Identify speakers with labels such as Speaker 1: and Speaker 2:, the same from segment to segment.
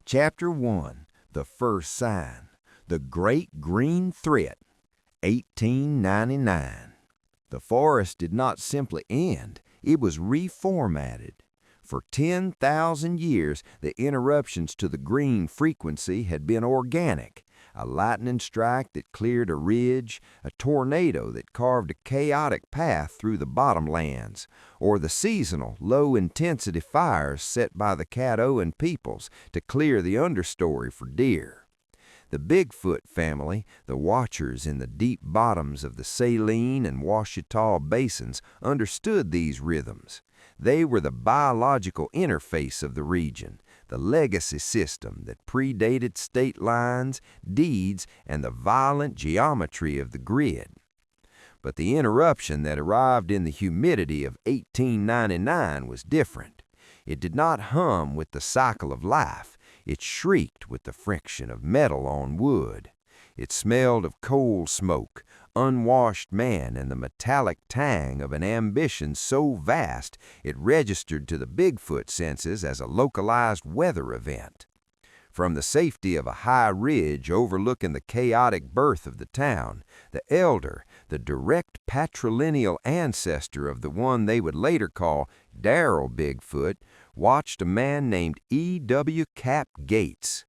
Speaker 1: Chapter 1, The First Sign, The Great Green Threat, 1899. The forest did not simply end, it was reformatted. For 10,000 years, the interruptions to the green frequency had been organic. A lightning strike that cleared a ridge, a tornado that carved a chaotic path through the bottomlands, or the seasonal, low-intensity fires set by the Caddoan peoples to clear the understory for deer. The Bigfoot family, the watchers in the deep bottoms of the Saline and Ouachita basins, understood these rhythms. They were the biological interface of the region, the legacy system that predated state lines, deeds, and the violent geometry of the grid. But the interruption that arrived in the humidity of 1899 was different. It did not hum with the cycle of life. It shrieked with the friction of metal on wood. It smelled of coal smoke, unwashed man, and the metallic tang of an ambition so vast it registered to the Bigfoot senses as a localized weather event. From the safety of a high ridge overlooking the chaotic birth of the town, the elder, the direct patrilineal ancestor of the one they would later call Darrell Bigfoot, watched a man named E.W. Cap Gates.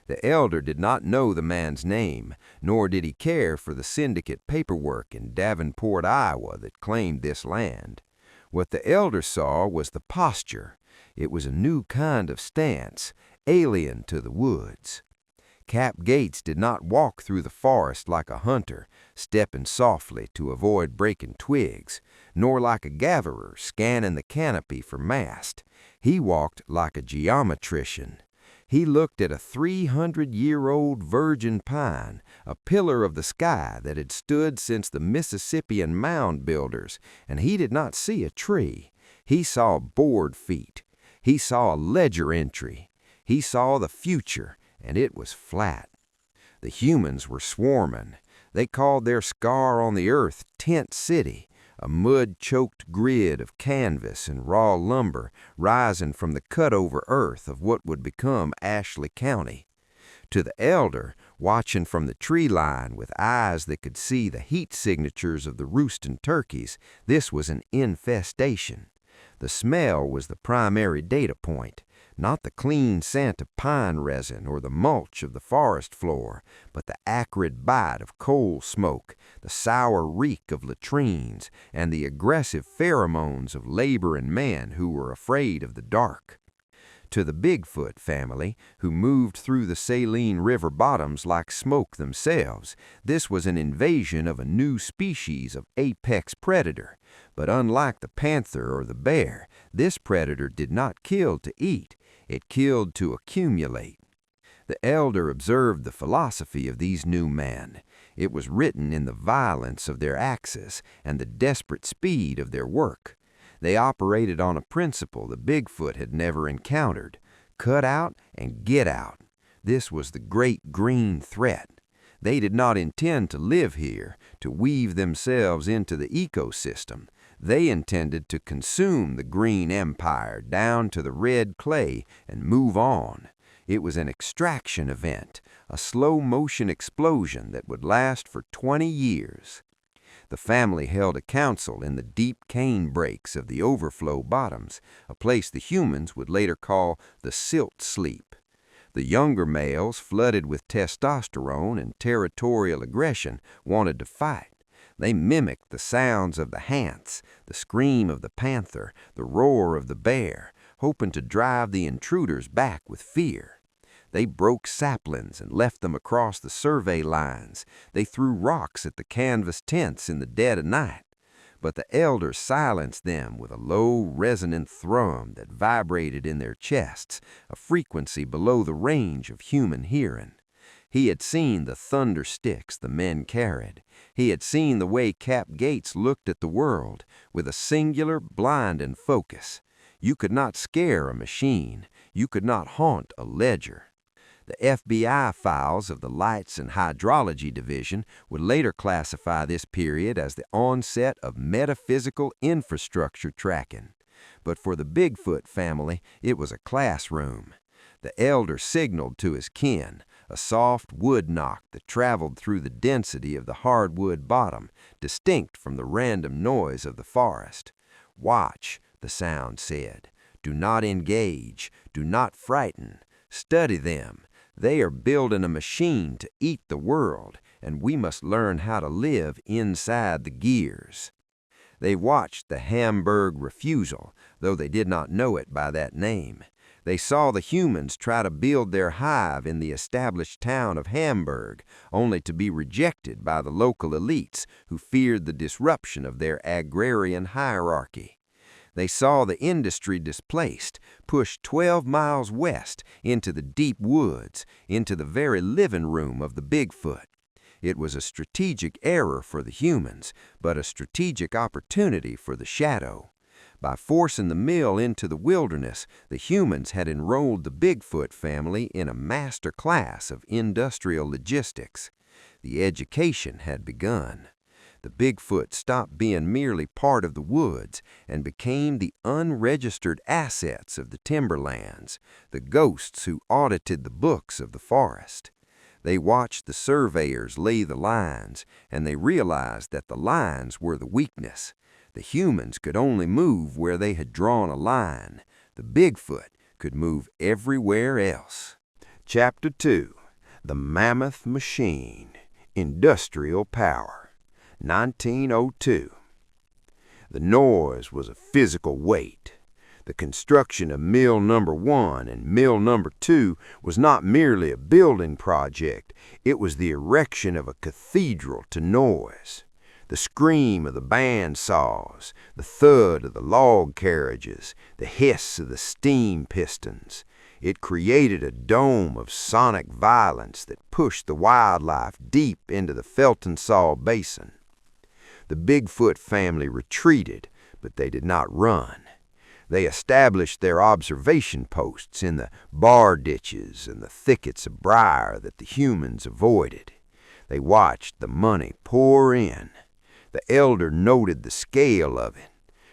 Speaker 1: The elder did not know the man's name, nor did he care for the syndicate paperwork in Davenport, Iowa, that claimed this land. What the elder saw was the posture. It was a new kind of stance, alien to the woods. Cap Gates did not walk through the forest like a hunter, stepping softly to avoid breaking twigs, nor like a gatherer scanning the canopy for mast. He walked like a geometrician. He looked at a 300-year-old virgin pine, a pillar of the sky that had stood since the Mississippian mound builders, and he did not see a tree. He saw board feet. He saw a ledger entry. He saw the future, and it was flat. The humans were swarming. They called their scar on the earth Tent City, a mud-choked grid of canvas and raw lumber rising from the cut-over earth of what would become Ashley County. To the elder, watching from the tree line with eyes that could see the heat signatures of the roosting turkeys, this was an infestation. The smell was the primary data point, not the clean scent of pine resin or the mulch of the forest floor, but the acrid bite of coal smoke, the sour reek of latrines, and the aggressive pheromones of laboring men who were afraid of the dark. To the Bigfoot family, who moved through the Saline River bottoms like smoke themselves, this was an invasion of a new species of apex predator. But unlike the panther or the bear, this predator did not kill to eat. It killed to accumulate. The elder observed the philosophy of these new men. It was written in the violence of their axes and the desperate speed of their work. They operated on a principle the Bigfoot had never encountered: cut out and get out. This was the great green threat. They did not intend to live here, to weave themselves into the ecosystem. They intended to consume the green empire down to the red clay and move on. It was an extraction event, a slow-motion explosion that would last for 20 years. The family held a council in the deep cane breaks of the overflow bottoms, a place the humans would later call the silt sleep. The younger males, flooded with testosterone and territorial aggression, wanted to fight. They mimicked the sounds of the hants, the scream of the panther, the roar of the bear, hoping to drive the intruders back with fear. They broke saplings and left them across the survey lines. They threw rocks at the canvas tents in the dead of night. But the elder silenced them with a low, resonant thrum that vibrated in their chests, a frequency below the range of human hearing. He had seen the thunder sticks the men carried. He had seen the way Cap Gates looked at the world, with a singular, blinding focus. You could not scare a machine. You could not haunt a ledger. The FBI files of the Lights and Hydrology Division would later classify this period as the onset of metaphysical infrastructure tracking. But for the Bigfoot family, it was a classroom. The elder signaled to his kin, a soft wood knock that traveled through the density of the hardwood bottom, distinct from the random noise of the forest. "Watch," the sound said. "Do not engage. Do not frighten. Study them. They are building a machine to eat the world, and we must learn how to live inside the gears." They watched the Hamburg refusal, though they did not know it by that name. They saw the humans try to build their hive in the established town of Hamburg, only to be rejected by the local elites who feared the disruption of their agrarian hierarchy. They saw the industry displaced, pushed 12 miles west into the deep woods, into the very living room of the Bigfoot. It was a strategic error for the humans, but a strategic opportunity for the shadow. By forcing the mill into the wilderness, the humans had enrolled the Bigfoot family in a master class of industrial logistics. The education had begun. The Bigfoot stopped being merely part of the woods and became the unregistered assets of the timberlands, the ghosts who audited the books of the forest. They watched the surveyors lay the lines, and they realized that the lines were the weakness. The humans could only move where they had drawn a line. The Bigfoot could move everywhere else. Chapter 2. The Mammoth Machine. Industrial Power. 1902. The noise was a physical weight. The construction of Mill Number 1 and Mill Number 2 was not merely a building project, it was the erection of a cathedral to noise. The scream of the band saws, the thud of the log carriages, the hiss of the steam pistons. It created a dome of sonic violence that pushed the wildlife deep into the Feltonsaw Basin. The Bigfoot family retreated, but they did not run. They established their observation posts in the bar ditches and the thickets of briar that the humans avoided. They watched the money pour in. The elder noted the scale of it.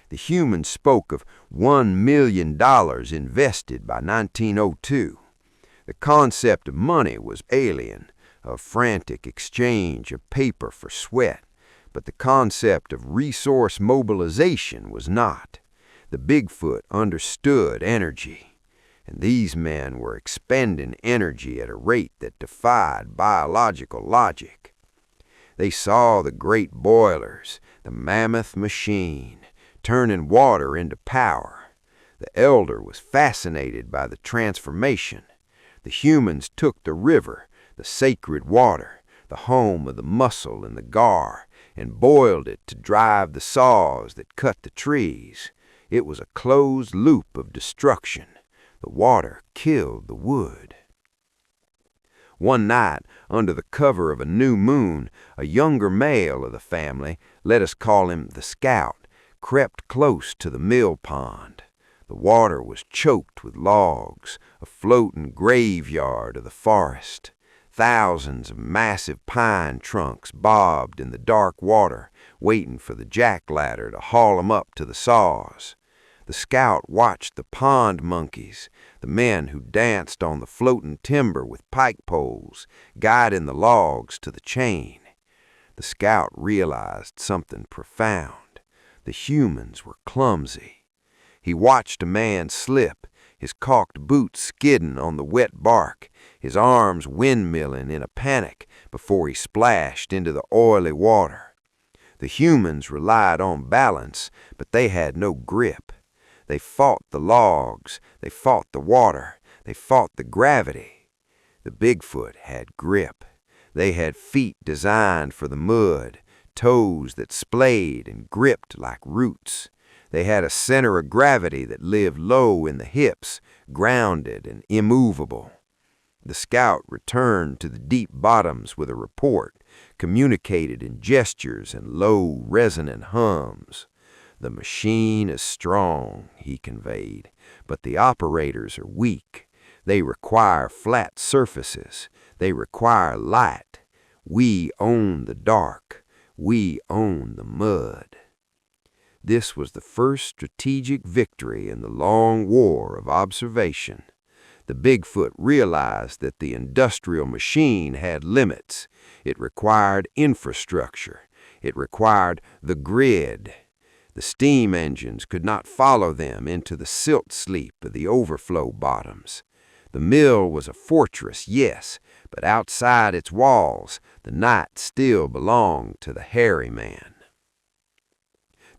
Speaker 1: The humans spoke of $1 million invested by 1902. The concept of money was alien, a frantic exchange of paper for sweat, but the concept of resource mobilization was not. The Bigfoot understood energy, and these men were expending energy at a rate that defied biological logic. They saw the great boilers, the mammoth machine, turning water into power. The elder was fascinated by the transformation. The humans took the river, the sacred water, the home of the mussel and the gar, and boiled it to drive the saws that cut the trees. It was a closed loop of destruction. The water killed the wood. One night, under the cover of a new moon, a younger male of the family, let us call him the Scout, crept close to the mill pond. The water was choked with logs, a floating graveyard of the forest. Thousands of massive pine trunks bobbed in the dark water, waiting for the jack-ladder to haul them up to the saws. The Scout watched the pond monkeys, the men who danced on the floating timber with pike poles, guiding the logs to the chain. The Scout realized something profound. The humans were clumsy. He watched a man slip, his caulked boots skidding on the wet bark, his arms windmilling in a panic before he splashed into the oily water. The humans relied on balance, but they had no grip. They fought the logs, they fought the water, they fought the gravity. The Bigfoot had grip. They had feet designed for the mud, toes that splayed and gripped like roots. They had a center of gravity that lived low in the hips, grounded and immovable. The Scout returned to the deep bottoms with a report, communicated in gestures and low, resonant hums. "The machine is strong," he conveyed, "but the operators are weak. They require flat surfaces. They require light. We own the dark. We own the mud." This was the first strategic victory in the long war of observation. The Bigfoot realized that the industrial machine had limits. It required infrastructure. It required the grid. The steam engines could not follow them into the silt sleep of the overflow bottoms. The mill was a fortress, yes, but outside its walls, the night still belonged to the hairy man.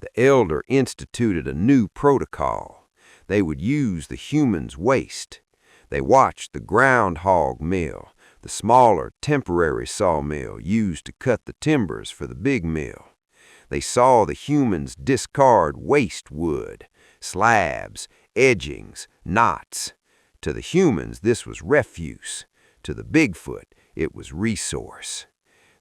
Speaker 1: The elder instituted a new protocol. They would use the human's waste. They watched the groundhog mill, the smaller temporary sawmill used to cut the timbers for the big mill. They saw the humans discard waste wood, slabs, edgings, knots. To the humans, this was refuse. To the Bigfoot, it was resource.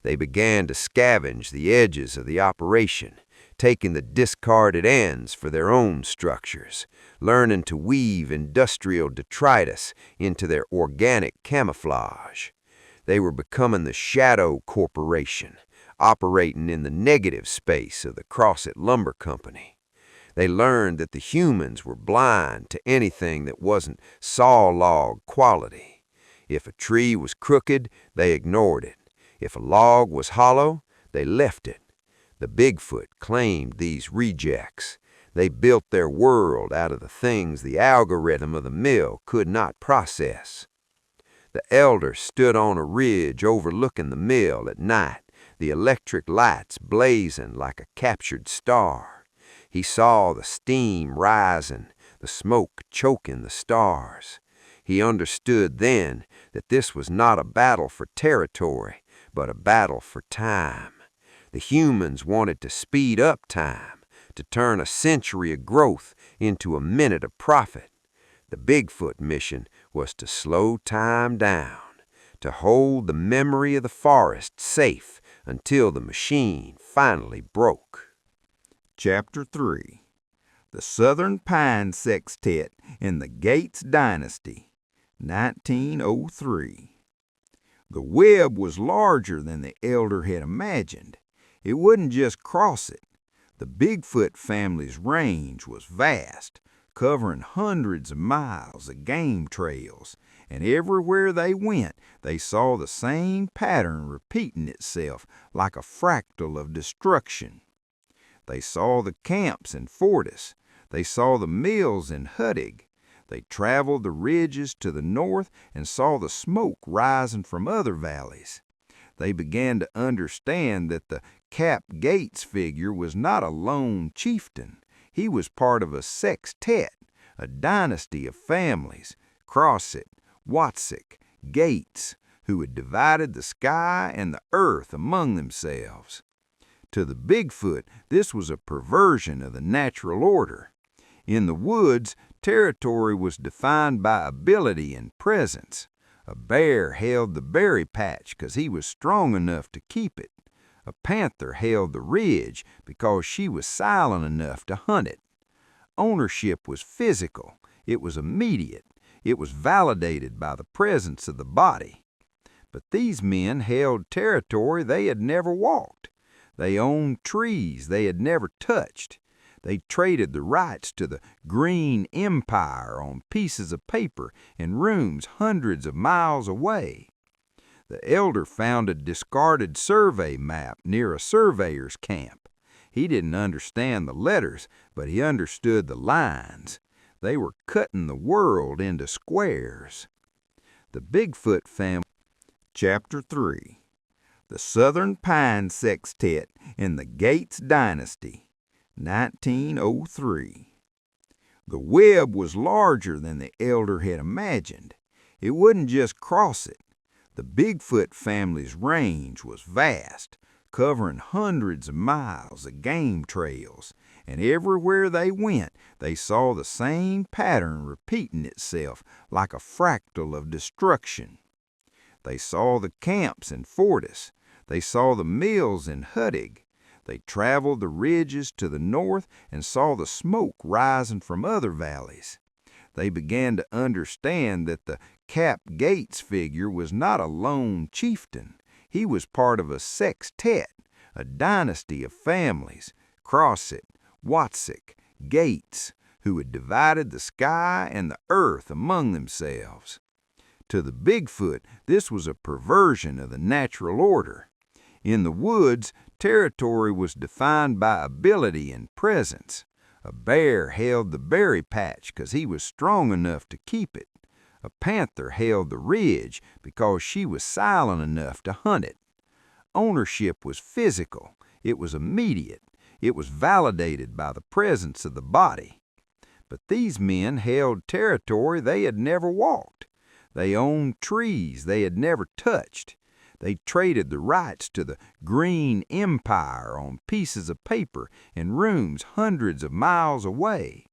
Speaker 1: They began to scavenge the edges of the operation, taking the discarded ends for their own structures, learning to weave industrial detritus into their organic camouflage. They were becoming the shadow corporation, operating in the negative space of the Crossit Lumber Company. They learned that the humans were blind to anything that wasn't saw log quality. If a tree was crooked, they ignored it. If a log was hollow, they left it. The Bigfoot claimed these rejects. They built their world out of the things the algorithm of the mill could not process. The elder stood on a ridge overlooking the mill at night, the electric lights blazing like a captured star. He saw the steam rising, the smoke choking the stars. He understood then that this was not a battle for territory, but a battle for time. The humans wanted to speed up time, to turn a century of growth into a minute of profit. The Bigfoot mission was to slow time down, to hold the memory of the forest safe until the machine finally broke.
Speaker 2: Chapter 3. The Southern Pine Sextet in the Gates Dynasty, 1903. The web was larger than the elder had imagined. It wouldn't just cross it. The Bigfoot family's range was vast, covering hundreds of miles of game trails, and everywhere they went, they saw the same pattern repeating itself like a fractal of destruction. They saw the camps in Fortis. They saw the mills in Huttig. They traveled the ridges to the north and saw the smoke rising from other valleys. They began to understand that the Cap Gates figure was not a lone chieftain. He was part of a sextet, a dynasty of families, Crossit, Watsick, Gates, who had divided the sky and the earth among themselves. To the Bigfoot, this was a perversion of the natural order. In the woods, territory was defined by ability and presence. A bear held the berry patch because he was strong enough to keep it. A panther held the ridge because she was silent enough to hunt it. Ownership was physical. It was immediate. It was validated by the presence of the body. But these men held territory they had never walked. They owned trees they had never touched. They traded the rights to the Green Empire on pieces of paper in rooms hundreds of miles away. The elder found a discarded survey map near a surveyor's camp. He didn't understand the letters, but he understood the lines. They were cutting the world into squares. The Bigfoot family. Chapter 3. The Southern Pine Sextet in the Gates Dynasty, 1903. The web was larger than the elder had imagined. It wouldn't just cross it. The Bigfoot family's range was vast, covering hundreds of miles of game trails, and everywhere they went, they saw the same pattern repeating itself like a fractal of destruction. They saw the camps in Fortis. They saw the mills in Huttig. They traveled the ridges to the north and saw the smoke rising from other valleys. They began to understand that the Cap Gates figure was not a lone chieftain. He was part of a sextet, a dynasty of families, Crossit, Watsick, Gates, who had divided the sky and the earth among themselves. To the Bigfoot, this was a perversion of the natural order. In the woods, territory was defined by ability and presence. A bear held the berry patch because he was strong enough to keep it. A panther held the ridge because she was silent enough to hunt it. Ownership was physical. It was immediate. It was validated by the presence of the body. But these men held territory they had never walked. They owned trees they had never touched. They traded the rights to the green empire on pieces of paper in rooms hundreds of miles away.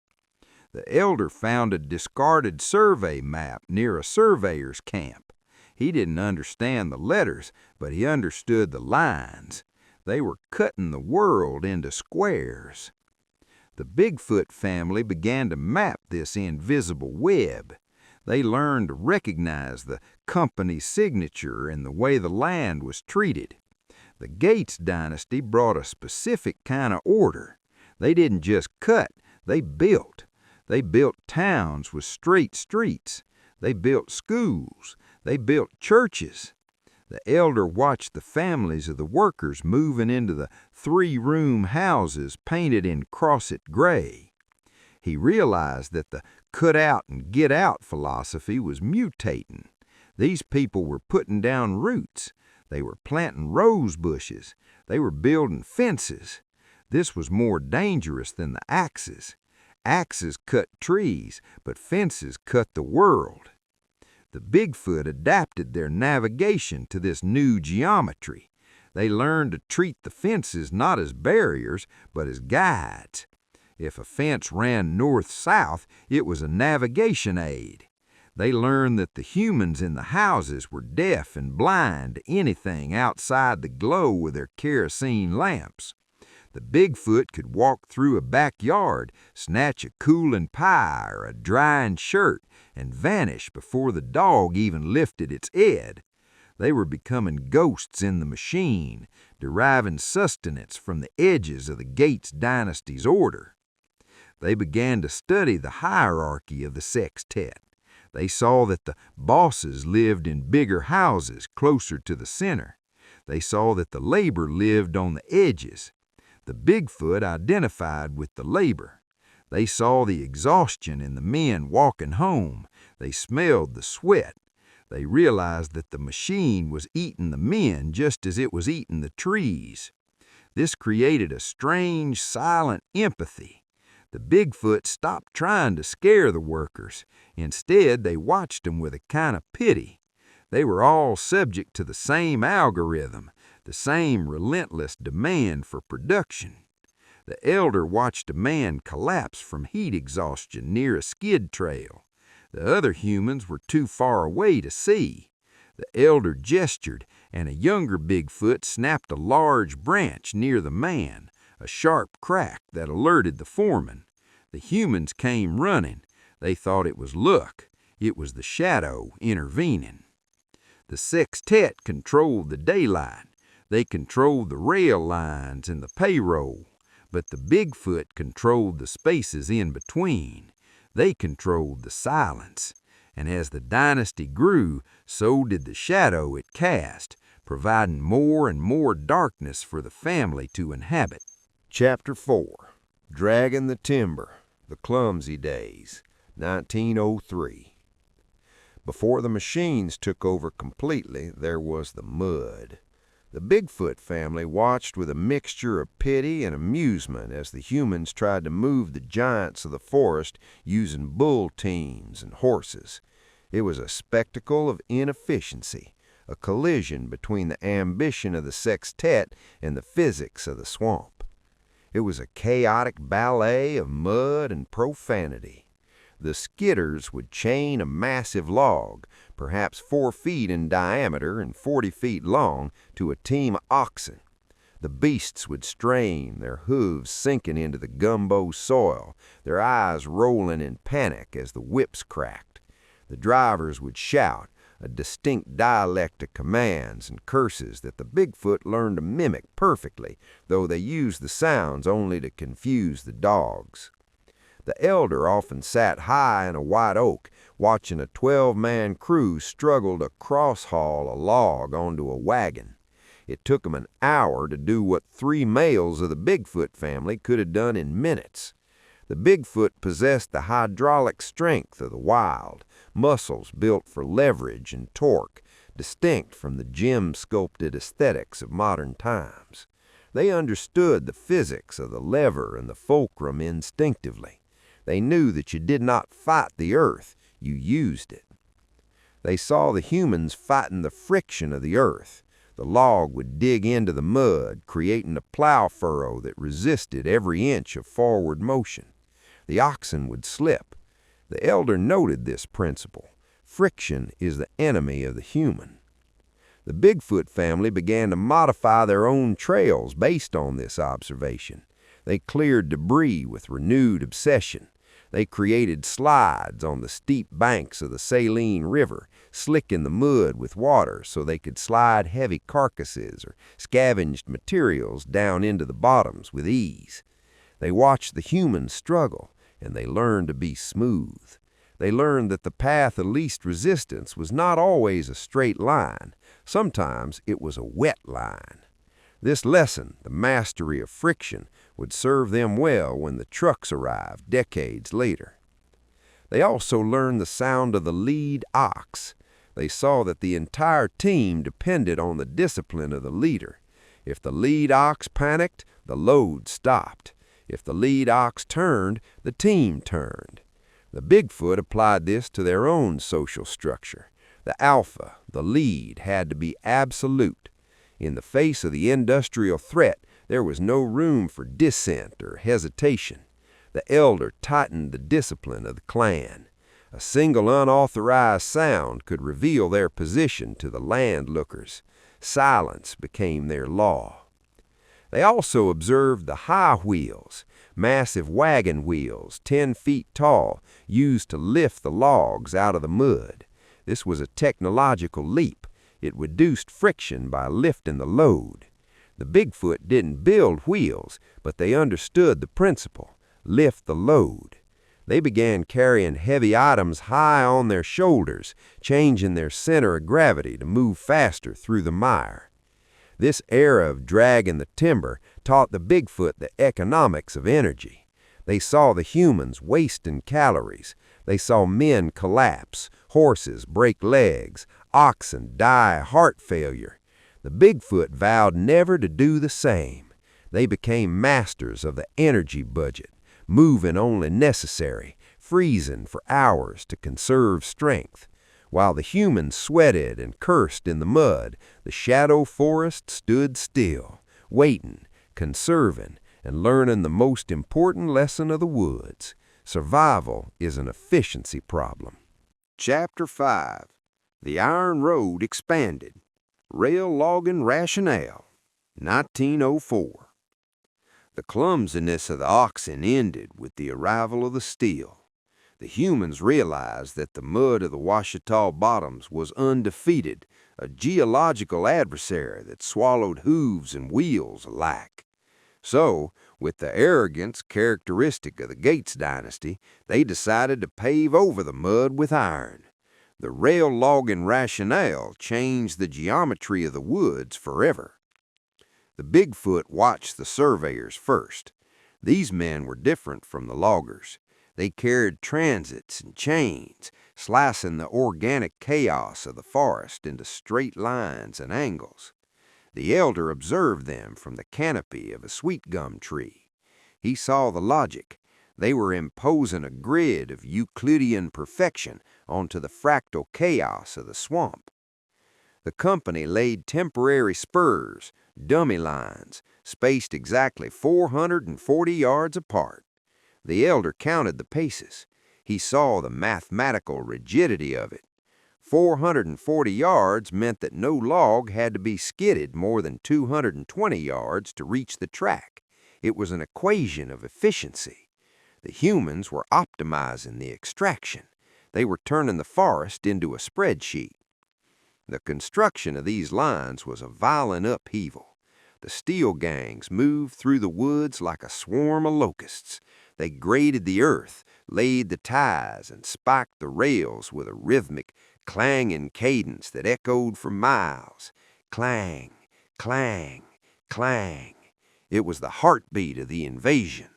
Speaker 2: The elder found a discarded survey map near a surveyor's camp. He didn't understand the letters, but he understood the lines. They were cutting the world into squares. The Bigfoot family began to map this invisible web. They learned to recognize the company's signature and the way the land was treated. The Gates dynasty brought a specific kind of order. They didn't just cut, they built. They built towns with straight streets. They built schools. They built churches. The elder watched the families of the workers moving into the 3-room houses painted in crosset gray. He realized that the cut out and get out philosophy was mutating. These people were putting down roots. They were planting rose bushes. They were building fences. This was more dangerous than the axes. Axes cut trees, but fences cut the world. The Bigfoot adapted their navigation to this new geometry. They learned to treat the fences not as barriers, but as guides. If a fence ran north-south, it was a navigation aid. They learned that the humans in the houses were deaf and blind to anything outside the glow of their kerosene lamps. The Bigfoot could walk through a backyard, snatch a cooling pie or a drying shirt, and vanish before the dog even lifted its head. They were becoming ghosts in the machine, deriving sustenance from the edges of the Gates dynasty's order. They began to study the hierarchy of the sextet. They saw that the bosses lived in bigger houses closer to the center. They saw that the labor lived on the edges. The Bigfoot identified with the labor. They saw the exhaustion in the men walking home. They smelled the sweat. They realized that the machine was eating the men just as it was eating the trees. This created a strange, silent empathy. The Bigfoot stopped trying to scare the workers. Instead, they watched them with a kind of pity. They were all subject to the same algorithm, the same relentless demand for production. The elder watched a man collapse from heat exhaustion near a skid trail. The other humans were too far away to see. The elder gestured, and a younger Bigfoot snapped a large branch near the man, a sharp crack that alerted the foreman. The humans came running. They thought it was luck. It was the shadow intervening. The sextet controlled the daylight. They controlled the rail lines and the payroll. But the Bigfoot controlled the spaces in between. They controlled the silence. And as the dynasty grew, so did the shadow it cast, providing more and more darkness for the family to inhabit.
Speaker 1: Chapter 4. Dragging the Timber, The Clumsy Days, 1903. Before the machines took over completely, there was the mud. The Bigfoot family watched with a mixture of pity and amusement as the humans tried to move the giants of the forest using bull teams and horses. It was a spectacle of inefficiency, a collision between the ambition of the sextet and the physics of the swamp. It was a chaotic ballet of mud and profanity. The skidders would chain a massive log, perhaps 4 feet in diameter and 40 feet long, to a team of oxen. The beasts would strain, their hooves sinking into the gumbo soil, their eyes rolling in panic as the whips cracked. The drivers would shout, a distinct dialect of commands and curses that the Bigfoot learned to mimic perfectly, though they used the sounds only to confuse the dogs. The elder often sat high in a white oak, watching a 12-man crew struggle to cross-haul a log onto a wagon. It took him an hour to do what 3 males of the Bigfoot family could have done in minutes. The Bigfoot possessed the hydraulic strength of the wild, muscles built for leverage and torque, distinct from the gem-sculpted aesthetics of modern times. They understood the physics of the lever and the fulcrum instinctively. They knew that you did not fight the earth, you used it. They saw the humans fighting the friction of the earth. The log would dig into the mud, creating a plow furrow that resisted every inch of forward motion. The oxen would slip. The elder noted this principle. Friction is the enemy of the human. The Bigfoot family began to modify their own trails based on this observation. They cleared debris with renewed obsession. They created slides on the steep banks of the Saline River, slicking the mud with water so they could slide heavy carcasses or scavenged materials down into the bottoms with ease. They watched the humans struggle, and they learned to be smooth. They learned that the path of least resistance was not always a straight line. Sometimes it was a wet line. This lesson, the mastery of friction, would serve them well when the trucks arrived decades later. They also learned the sound of the lead ox. They saw that the entire team depended on the discipline of the leader. If the lead ox panicked, the load stopped. If the lead ox turned, the team turned. The Bigfoot applied this to their own social structure. The alpha, the lead, had to be absolute. In the face of the industrial threat, there was no room for dissent or hesitation. The elder tightened the discipline of the clan. A single unauthorized sound could reveal their position to the landlookers. Silence became their law. They also observed the high wheels, massive wagon wheels 10 feet tall, used to lift the logs out of the mud. This was a technological leap. It reduced friction by lifting the load. The Bigfoot didn't build wheels, but they understood the principle: lift the load. They began carrying heavy items high on their shoulders, changing their center of gravity to move faster through the mire. This era of dragging the timber taught the Bigfoot the economics of energy. They saw the humans wasting calories. They saw men collapse, horses break legs, oxen die of heart failure. The Bigfoot vowed never to do the same. They became masters of the energy budget, moving only necessary, freezing for hours to conserve strength. While the humans sweated and cursed in the mud, the shadow forest stood still, waiting, conserving, and learning the most important lesson of the woods. Survival is an efficiency problem. Chapter 5. The Iron Road Expanded. Rail Logging Rationale. 1904. The clumsiness of the oxen ended with the arrival of the steel. The humans realized that the mud of the Ouachita bottoms was undefeated, a geological adversary that swallowed hooves and wheels alike. So, with the arrogance characteristic of the Gates dynasty, they decided to pave over the mud with iron. The rail logging rationale changed the geometry of the woods forever. The Bigfoot watched the surveyors first. These men were different from the loggers. They carried transits and chains, slicing the organic chaos of the forest into straight lines and angles. The elder observed them from the canopy of a sweet gum tree. He saw the logic. They were imposing a grid of Euclidean perfection onto the fractal chaos of the swamp. The company laid temporary spurs, dummy lines, spaced exactly 440 yards apart. The elder counted the paces. He saw the mathematical rigidity of it. 440 yards meant that no log had to be skidded more than 220 yards to reach the track. It was an equation of efficiency. The humans were optimizing the extraction. They were turning the forest into a spreadsheet. The construction of these lines was a violent upheaval. The steel gangs moved through the woods like a swarm of locusts. They graded the earth, laid the ties, and spiked the rails with a rhythmic, clanging cadence that echoed for miles. Clang, clang, clang. It was the heartbeat of the invasion.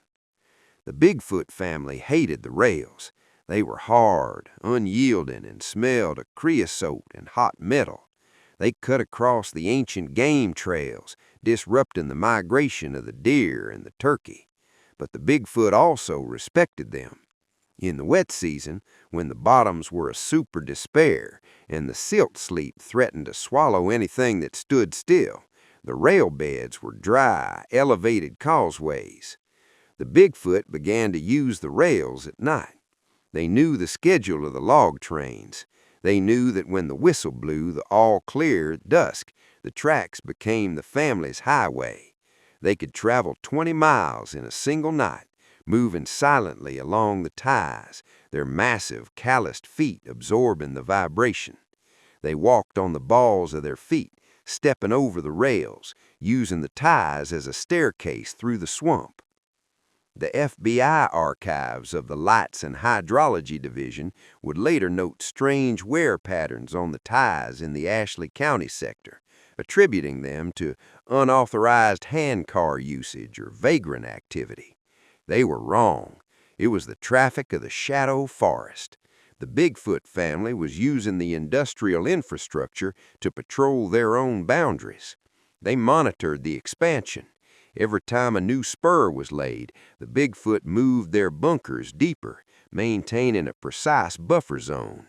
Speaker 1: The Bigfoot family hated the rails. They were hard, unyielding, and smelled of creosote and hot metal. They cut across the ancient game trails, disrupting the migration of the deer and the turkey. But the Bigfoot also respected them. In the wet season, when the bottoms were a super despair and the silt sleet threatened to swallow anything that stood still, the rail beds were dry, elevated causeways. The Bigfoot began to use the rails at night. They knew the schedule of the log trains. They knew that when the whistle blew the all clear at dusk, the tracks became the family's highway. They could travel 20 miles in a single night, moving silently along the ties, their massive, calloused feet absorbing the vibration. They walked on the balls of their feet, stepping over the rails, using the ties as a staircase through the swamp. The FBI archives of the Lights and Hydrology Division would later note strange wear patterns on the ties in the Ashley County sector, attributing them to unauthorized handcar usage or vagrant activity. They were wrong. It was the traffic of the shadow forest. The Bigfoot family was using the industrial infrastructure to patrol their own boundaries. They monitored the expansion. Every time a new spur was laid, the Bigfoot moved their bunkers deeper, maintaining a precise buffer zone.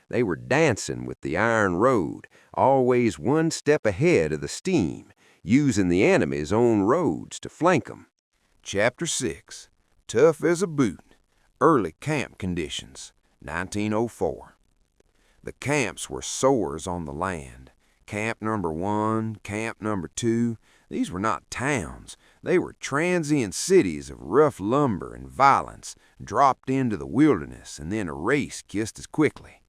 Speaker 1: They were dancing with the iron road, always one step ahead of the steam, using the enemy's own roads to flank them. Chapter 6. Tough as a Boot. Early Camp Conditions, 1904. The camps were sores on the land. Camp number 1, camp number 2, these were not towns. They were transient cities of rough lumber and violence, dropped into the wilderness and then erased just as quickly.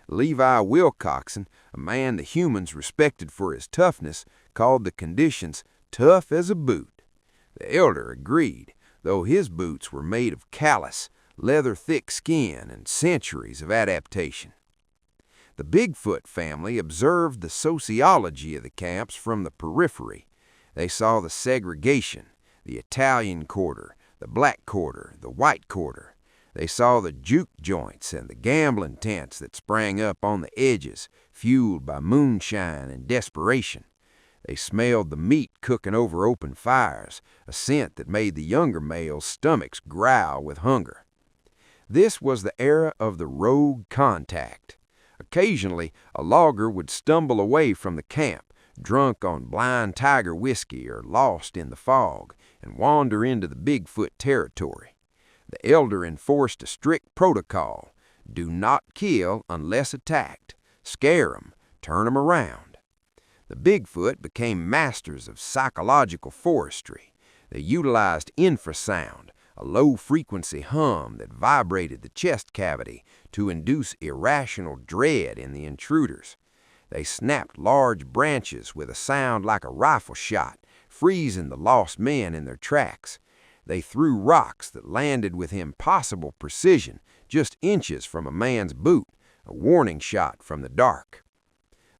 Speaker 1: Levi Wilcoxon, a man the humans respected for his toughness, called the conditions tough as a boot. The elder agreed, though his boots were made of callous, leather-thick skin and centuries of adaptation. The Bigfoot family observed the sociology of the camps from the periphery. They saw the segregation, the Italian quarter, the black quarter, the white quarter. They saw the juke joints and the gambling tents that sprang up on the edges, fueled by moonshine and desperation. They smelled the meat cooking over open fires, a scent that made the younger males' stomachs growl with hunger. This was the era of the rogue contact. Occasionally, a logger would stumble away from the camp, drunk on Blind Tiger whiskey or lost in the fog, and wander into the Bigfoot territory. The elder enforced a strict protocol: do not kill unless attacked, scare 'em, turn 'em around. The Bigfoot became masters of psychological forestry. They utilized infrasound, a low-frequency hum that vibrated the chest cavity to induce irrational dread in the intruders. They snapped large branches with a sound like a rifle shot, freezing the lost men in their tracks. They threw rocks that landed with impossible precision, just inches from a man's boot, a warning shot from the dark.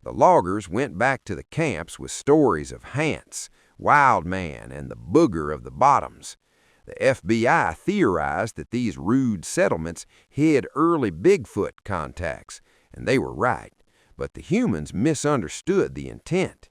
Speaker 1: The loggers went back to the camps with stories of Hants, Wild Man, and the Booger of the Bottoms. The FBI theorized that these rude settlements hid early Bigfoot contacts, and they were right, but the humans misunderstood the intent.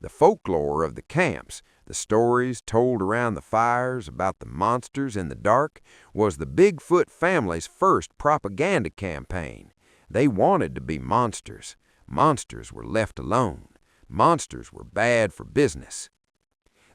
Speaker 1: The folklore of the camps, the stories told around the fires about the monsters in the dark, was the Bigfoot family's first propaganda campaign. They wanted to be monsters. Monsters were left alone. Monsters were bad for business.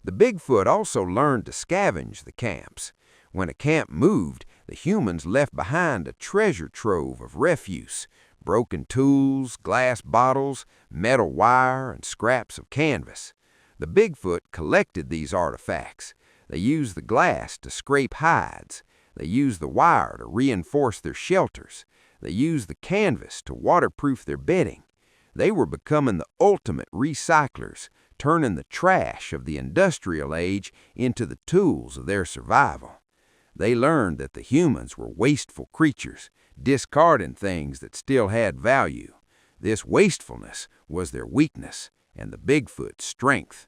Speaker 1: The Bigfoot also learned to scavenge the camps. When a camp moved, the humans left behind a treasure trove of refuse: broken tools, glass bottles, metal wire, and scraps of canvas. The Bigfoot collected these artifacts. They used the glass to scrape hides. They used the wire to reinforce their shelters. They used the canvas to waterproof their bedding. They were becoming the ultimate recyclers, turning the trash of the industrial age into the tools of their survival. They learned that the humans were wasteful creatures, discarding things that still had value. This wastefulness was their weakness and the Bigfoot's strength.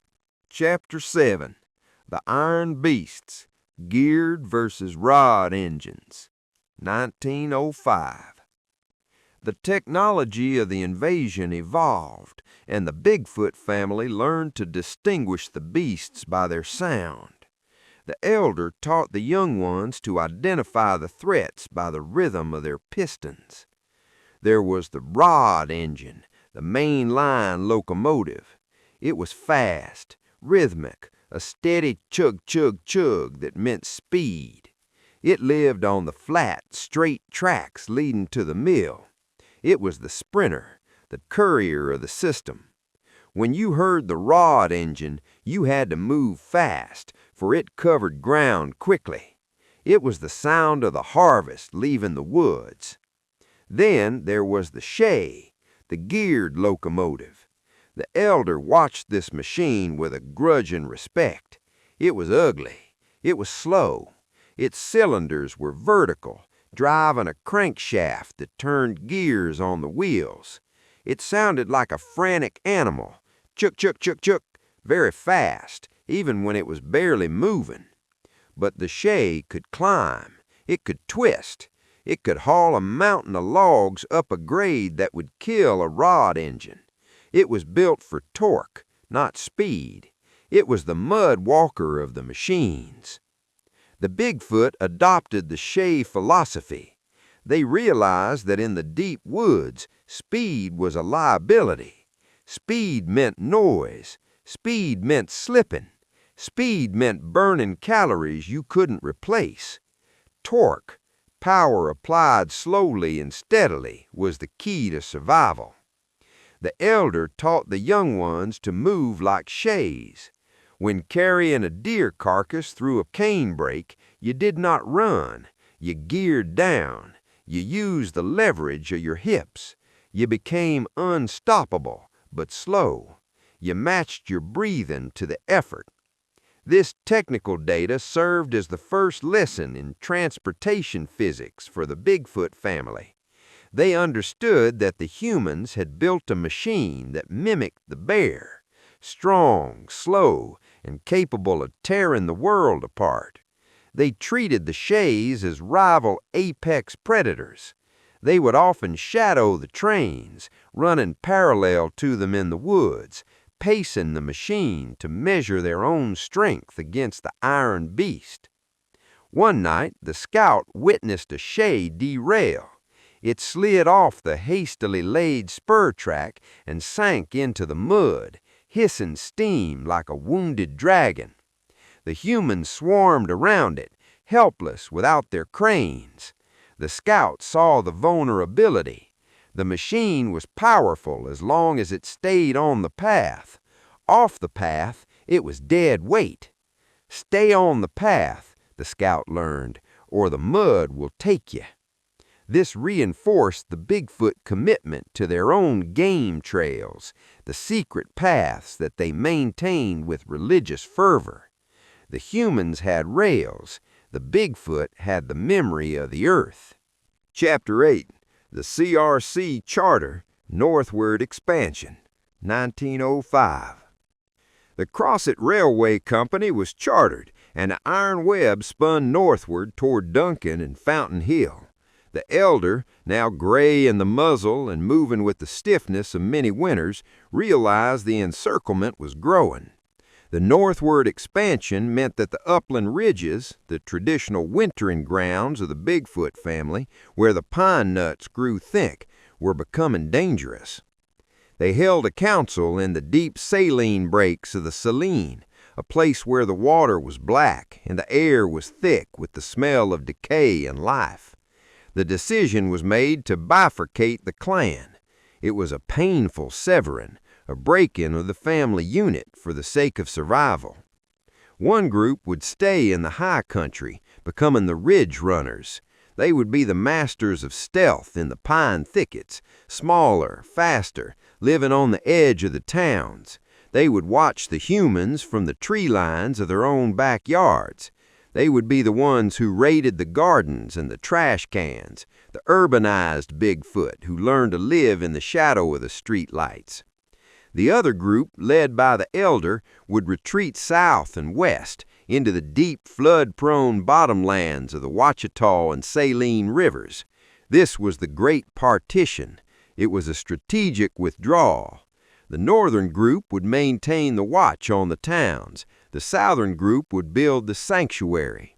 Speaker 2: Chapter 7. The Iron Beasts, Geared versus Rod Engines, 1905. The technology of the invasion evolved, and the Bigfoot family learned to distinguish the beasts by their sound. The elder taught the young ones to identify the threats by the rhythm of their pistons. There was the rod engine, the main line locomotive. It was fast, rhythmic, a steady chug, chug, chug that meant speed. It lived on the flat, straight tracks leading to the mill. It was the sprinter, the courier of the system. When you heard the rod engine, you had to move fast, for it covered ground quickly. It was the sound of the harvest leaving the woods. Then there was the shay, the geared locomotive. The elder watched this machine with a grudging respect. It was ugly. It was slow. Its cylinders were vertical, driving a crankshaft that turned gears on the wheels. It sounded like a frantic animal, chuk, chuk, chuk, chuk, very fast, even when it was barely moving. But the shay could climb. It could twist. It could haul a mountain of logs up a grade that would kill a rod engine. It was built for torque, not speed. It was the mud walker of the machines. The Bigfoot adopted the shay philosophy. They realized that in the deep woods, speed was a liability. Speed meant noise. Speed meant slipping. Speed meant burning calories you couldn't replace. Torque, power applied slowly and steadily, was the key to survival. The elder taught the young ones to move like shays. When carrying a deer carcass through a cane brake, you did not run. You geared down. You used the leverage of your hips. You became unstoppable, but slow. You matched your breathing to the effort. This technical data served as the first lesson in transportation physics for the Bigfoot family. They understood that the humans had built a machine that mimicked the bear, strong, slow, and capable of tearing the world apart. They treated the shays as rival apex predators. They would often shadow the trains, running parallel to them in the woods, pacing the machine to measure their own strength against the iron beast. One night, the scout witnessed a shay derail. It slid off the hastily laid spur track and sank into the mud, hissing steam like a wounded dragon. The humans swarmed around it, helpless without their cranes. The scout saw the vulnerability. The machine was powerful as long as it stayed on the path. Off the path, it was dead weight. Stay on the path, the scout learned, or the mud will take you. This reinforced the Bigfoot commitment to their own game trails, the secret paths that they maintained with religious fervor. The humans had rails. The Bigfoot had the memory of the earth. Chapter 8. The CRC Charter, Northward Expansion, 1905. The Crossit Railway Company was chartered, and the iron web spun northward toward Duncan and Fountain Hill. The elder, now gray in the muzzle and moving with the stiffness of many winters, realized the encirclement was growing. The northward expansion meant that the upland ridges, the traditional wintering grounds of the Bigfoot family, where the pine nuts grew thick, were becoming dangerous. They held a council in the deep saline breaks of the Saline, a place where the water was black and the air was thick with the smell of decay and life. The decision was made to bifurcate the clan. It was a painful severing, a break-in of the family unit for the sake of survival. One group would stay in the high country, becoming the ridge runners. They would be the masters of stealth in the pine thickets, smaller, faster, living on the edge of the towns.
Speaker 1: They would watch the humans from the tree lines of their own backyards. They would be the ones who raided the gardens and the trash cans, the urbanized Bigfoot who learned to live in the shadow of the street lights. The other group, led by the elder, would retreat south and west into the deep flood-prone bottomlands of the Ouachita and Saline rivers. This was the Great Partition. It was a strategic withdrawal. The northern group would maintain the watch on the towns. The southern group would build the sanctuary.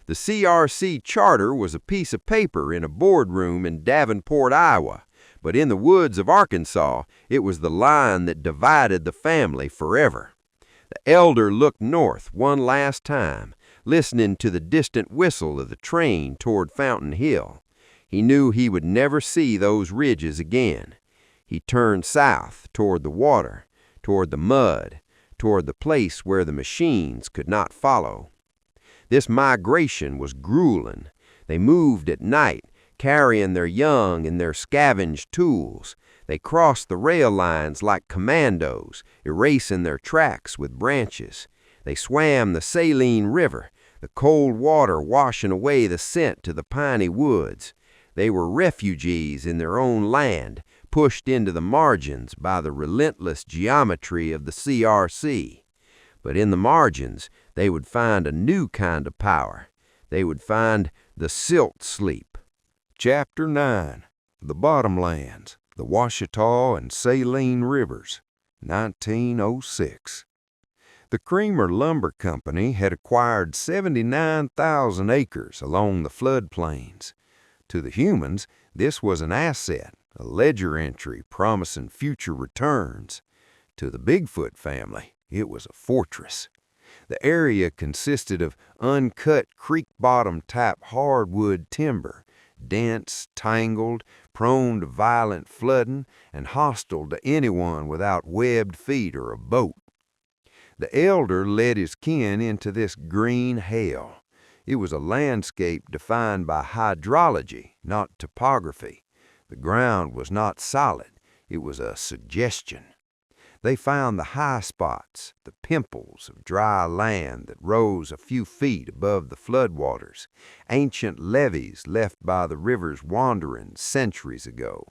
Speaker 1: The CRC charter was a piece of paper in a boardroom in Davenport, Iowa, but in the woods of Arkansas, it was the line that divided the family forever. The elder looked north one last time, listening to the distant whistle of the train toward Fountain Hill. He knew he would never see those ridges again. He turned south toward the water, toward the mud, toward the place where the machines could not follow. This migration was grueling. They moved at night, carrying their young and their scavenged tools. They crossed the rail lines like commandos, erasing their tracks with branches. They swam the Saline River, the cold water washing away the scent to the piney woods. They were refugees in their own land, pushed into the margins by the relentless geometry of the CRC. But in the margins, they would find a new kind of power. They would find the silt sleep. Chapter 9. The Bottomlands, the Ouachita and Saline Rivers, 1906. The Creamer Lumber Company had acquired 79,000 acres along the floodplains. To the humans, this was an asset, a ledger entry promising future returns. To the Bigfoot family, it was a fortress. The area consisted of uncut creek-bottom type hardwood timber, dense, tangled, prone to violent flooding, and hostile to anyone without webbed feet or a boat. The elder led his kin into this green hell. It was a landscape defined by hydrology, not topography. The ground was not solid. It was a suggestion. They found the high spots, the pimples of dry land that rose a few feet above the floodwaters, ancient levees left by the river's wanderings centuries ago.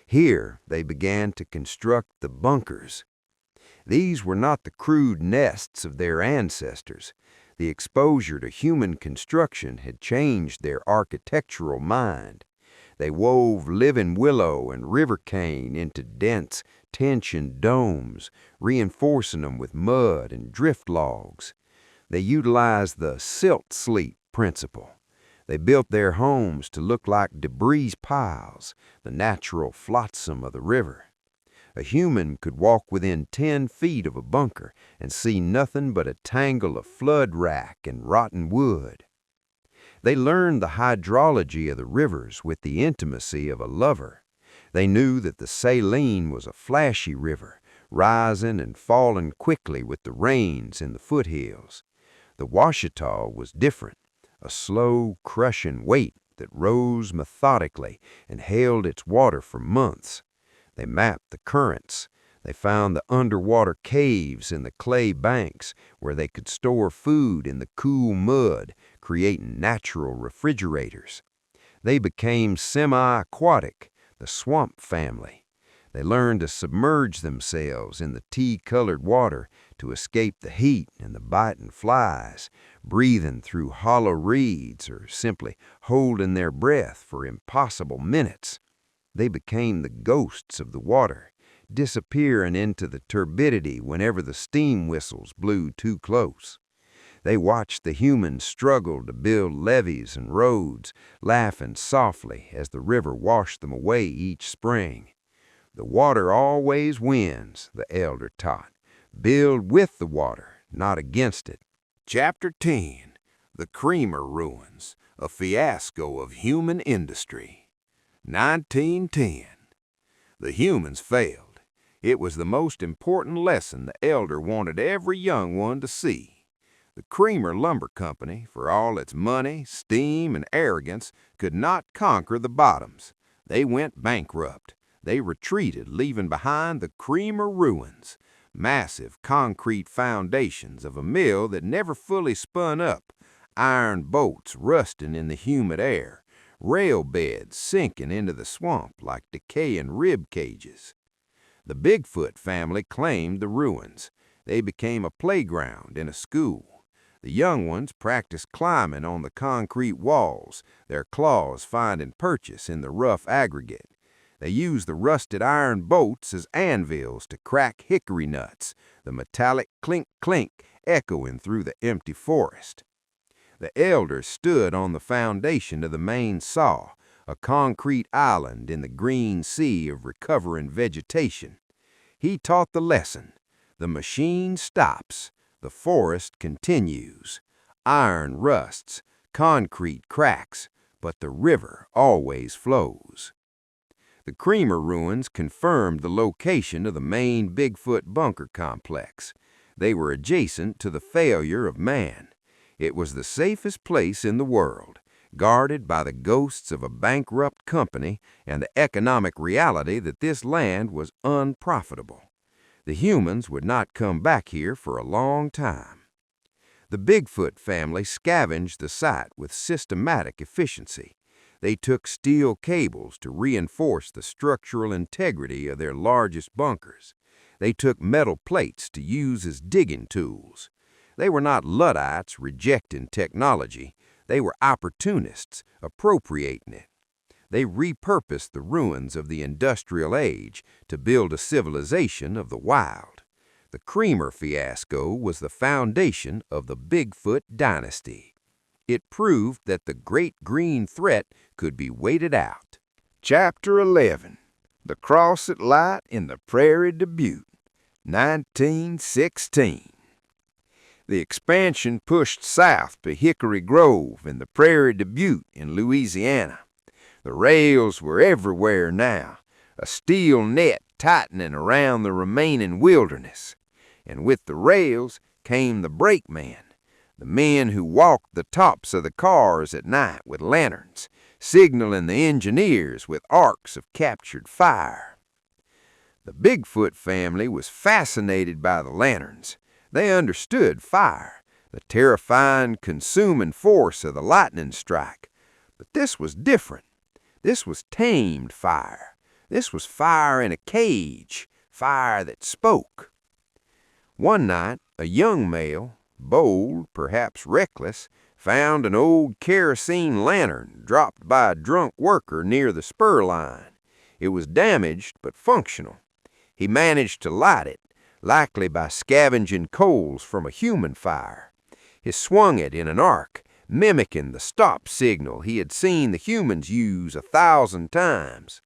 Speaker 1: Here they began to construct the bunkers. These were not the crude nests of their ancestors. The exposure to human construction had changed their architectural mind. They wove living willow and river cane into dense, tensioned domes, reinforcing them with mud and drift logs. They utilized the silt sleep principle. They built their homes to look like debris piles, the natural flotsam of the river. A human could walk within 10 feet of a bunker and see nothing but a tangle of flood wrack and rotten wood. They learned the hydrology of the rivers with the intimacy of a lover. They knew that the Saline was a flashy river, rising and falling quickly with the rains in the foothills. The Ouachita was different, a slow, crushing weight that rose methodically and held its water for months. They mapped the currents. They found the underwater caves in the clay banks where they could store food in the cool mud, creating natural refrigerators. They became semi-aquatic, the swamp family. They learned to submerge themselves in the tea-colored water to escape the heat and the biting flies, breathing through hollow reeds or simply holding their breath for impossible minutes. They became the ghosts of the water, disappearing into the turbidity whenever the steam whistles blew too close. They watched the humans struggle to build levees and roads, laughing softly as the river washed them away each spring. The water always wins, the elder taught. Build with the water, not against it. Chapter 10. The Creamer Ruins, a Fiasco of Human Industry. 1910. The humans failed. It was the most important lesson the elder wanted every young one to see. The Creamer Lumber Company, for all its money, steam, and arrogance, could not conquer the bottoms. They went bankrupt. They retreated, leaving behind the Creamer ruins. massive concrete foundations of a mill that never fully spun up, iron boats rusting in the humid air, rail beds sinking into the swamp like decaying rib cages. The Bigfoot family claimed the ruins. They became a playground and a school. The young ones practiced climbing on the concrete walls, their claws finding purchase in the rough aggregate. They used the rusted iron boats as anvils to crack hickory nuts, the metallic clink-clink echoing through the empty forest. The elders stood on the foundation of the main saw, a concrete island in the green sea of recovering vegetation. He taught the lesson. The machine stops. The forest continues. Iron rusts, concrete cracks, but the river always flows. The Creamer ruins confirmed the location of the main Bigfoot bunker complex. They were adjacent to the failure of man. It was the safest place in the world, guarded by the ghosts of a bankrupt company and the economic reality that this land was unprofitable. The humans would not come back here for a long time. The Bigfoot family scavenged the site with systematic efficiency. They took steel cables to reinforce the structural integrity of their largest bunkers. They took metal plates to use as digging tools. They were not Luddites rejecting technology. They were opportunists appropriating it. They repurposed the ruins of the industrial age to build a civilization of the wild. The Creamer fiasco was the foundation of the Bigfoot dynasty. It proved that the great green threat could be waited out.
Speaker 2: Chapter 11. The Cross at Light in the Prairie du Butte, 1916. The expansion pushed south to Hickory Grove in the Prairie du Butte in Louisiana. The rails were everywhere now, a steel net tightening around the remaining wilderness. And with the rails came the brakemen, the men who walked the tops of the cars at night with lanterns, signaling the engineers with arcs of captured fire. The Bigfoot family was fascinated by the lanterns. They understood fire, the terrifying, consuming force of the lightning strike. But this was different. This was tamed fire. This was fire in a cage, fire that spoke. One night, a young male, bold, perhaps reckless, found an old kerosene lantern dropped by a drunk worker near the spur line. It was damaged but functional. He managed to light it, likely by scavenging coals from a human fire. He swung it in an arc, mimicking the stop signal he had seen the humans use 1,000 times.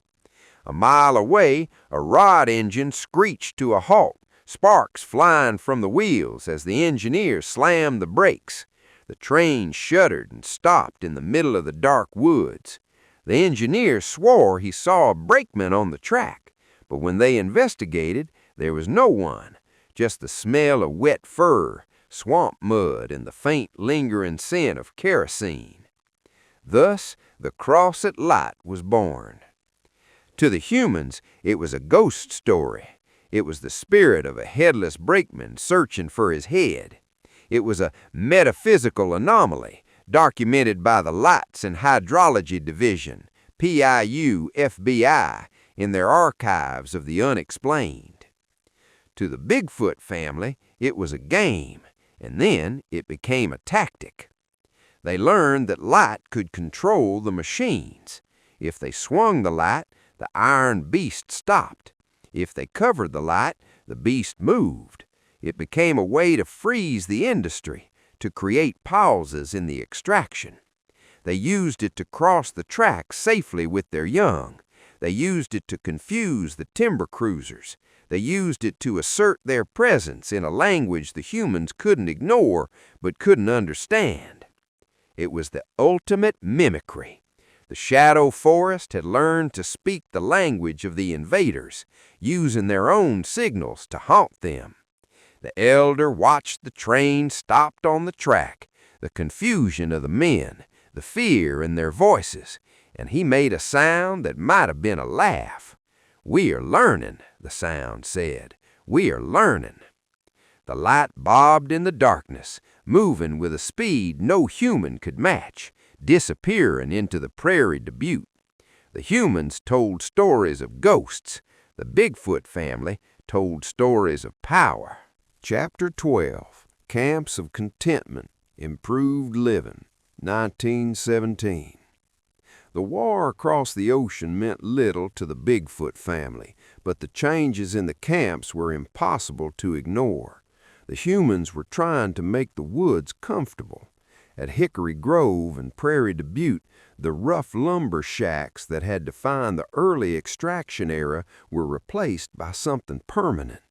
Speaker 2: A mile away, a rod engine screeched to a halt, sparks flying from the wheels as the engineer slammed the brakes. The train shuddered and stopped in the middle of the dark woods. The engineer swore he saw a brakeman on the track, but when they investigated, there was no one, just the smell of wet fur, swamp mud, and the faint lingering scent of kerosene. Thus, the Cross at Light was born. To the humans, it was a ghost story. It was the spirit of a headless brakeman searching for his head. It was a metaphysical anomaly documented by the Lights and Hydrology Division, PIU FBI, in their archives of the unexplained. To the Bigfoot family, it was a game, and then it became a tactic. They learned that light could control the machines. If they swung the light, the iron beast stopped. If they covered the light, the beast moved. It became a way to freeze the industry, to create pauses in the extraction. They used it to cross the tracks safely with their young. They used it to confuse the timber cruisers. They used it to assert their presence in a language the humans couldn't ignore but couldn't understand. It was the ultimate mimicry. The shadow forest had learned to speak the language of the invaders, using their own signals to haunt them. The elder watched the train stopped on the track, the confusion of the men, the fear in their voices, and he made a sound that might have been a laugh. "We are learning," the sound said.
Speaker 1: We are learning." The light bobbed in the darkness, moving with a speed no human could match, disappearing into the prairie butte. The humans told stories of ghosts. The Bigfoot family told stories of power. Chapter 12, Camps of Contentment, Improved Living, 1917. The war across the ocean meant little to the Bigfoot family, but the changes in the camps were impossible to ignore. The humans were trying to make the woods comfortable. At Hickory Grove and Prairie Butte, the rough lumber shacks that had defined the early extraction era were replaced by something permanent.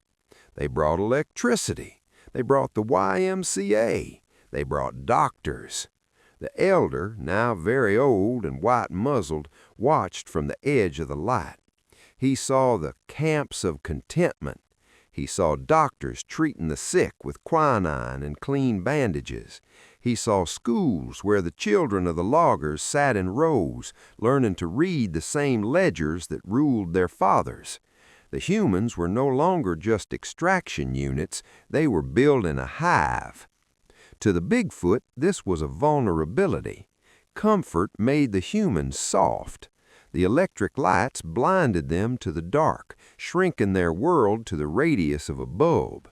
Speaker 1: They brought electricity. They brought the YMCA. They brought doctors. The elder, now very old and white-muzzled, watched from the edge of the light. He saw the camps of contentment. He saw doctors treating the sick with quinine and clean bandages. He saw schools where the children of the loggers sat in rows, learning to read the same ledgers that ruled their fathers. The humans were no longer just extraction units, they were building a hive. To the Bigfoot, this was a vulnerability. Comfort made the humans soft. The electric lights blinded them to the dark, shrinking their world to the radius of a bulb.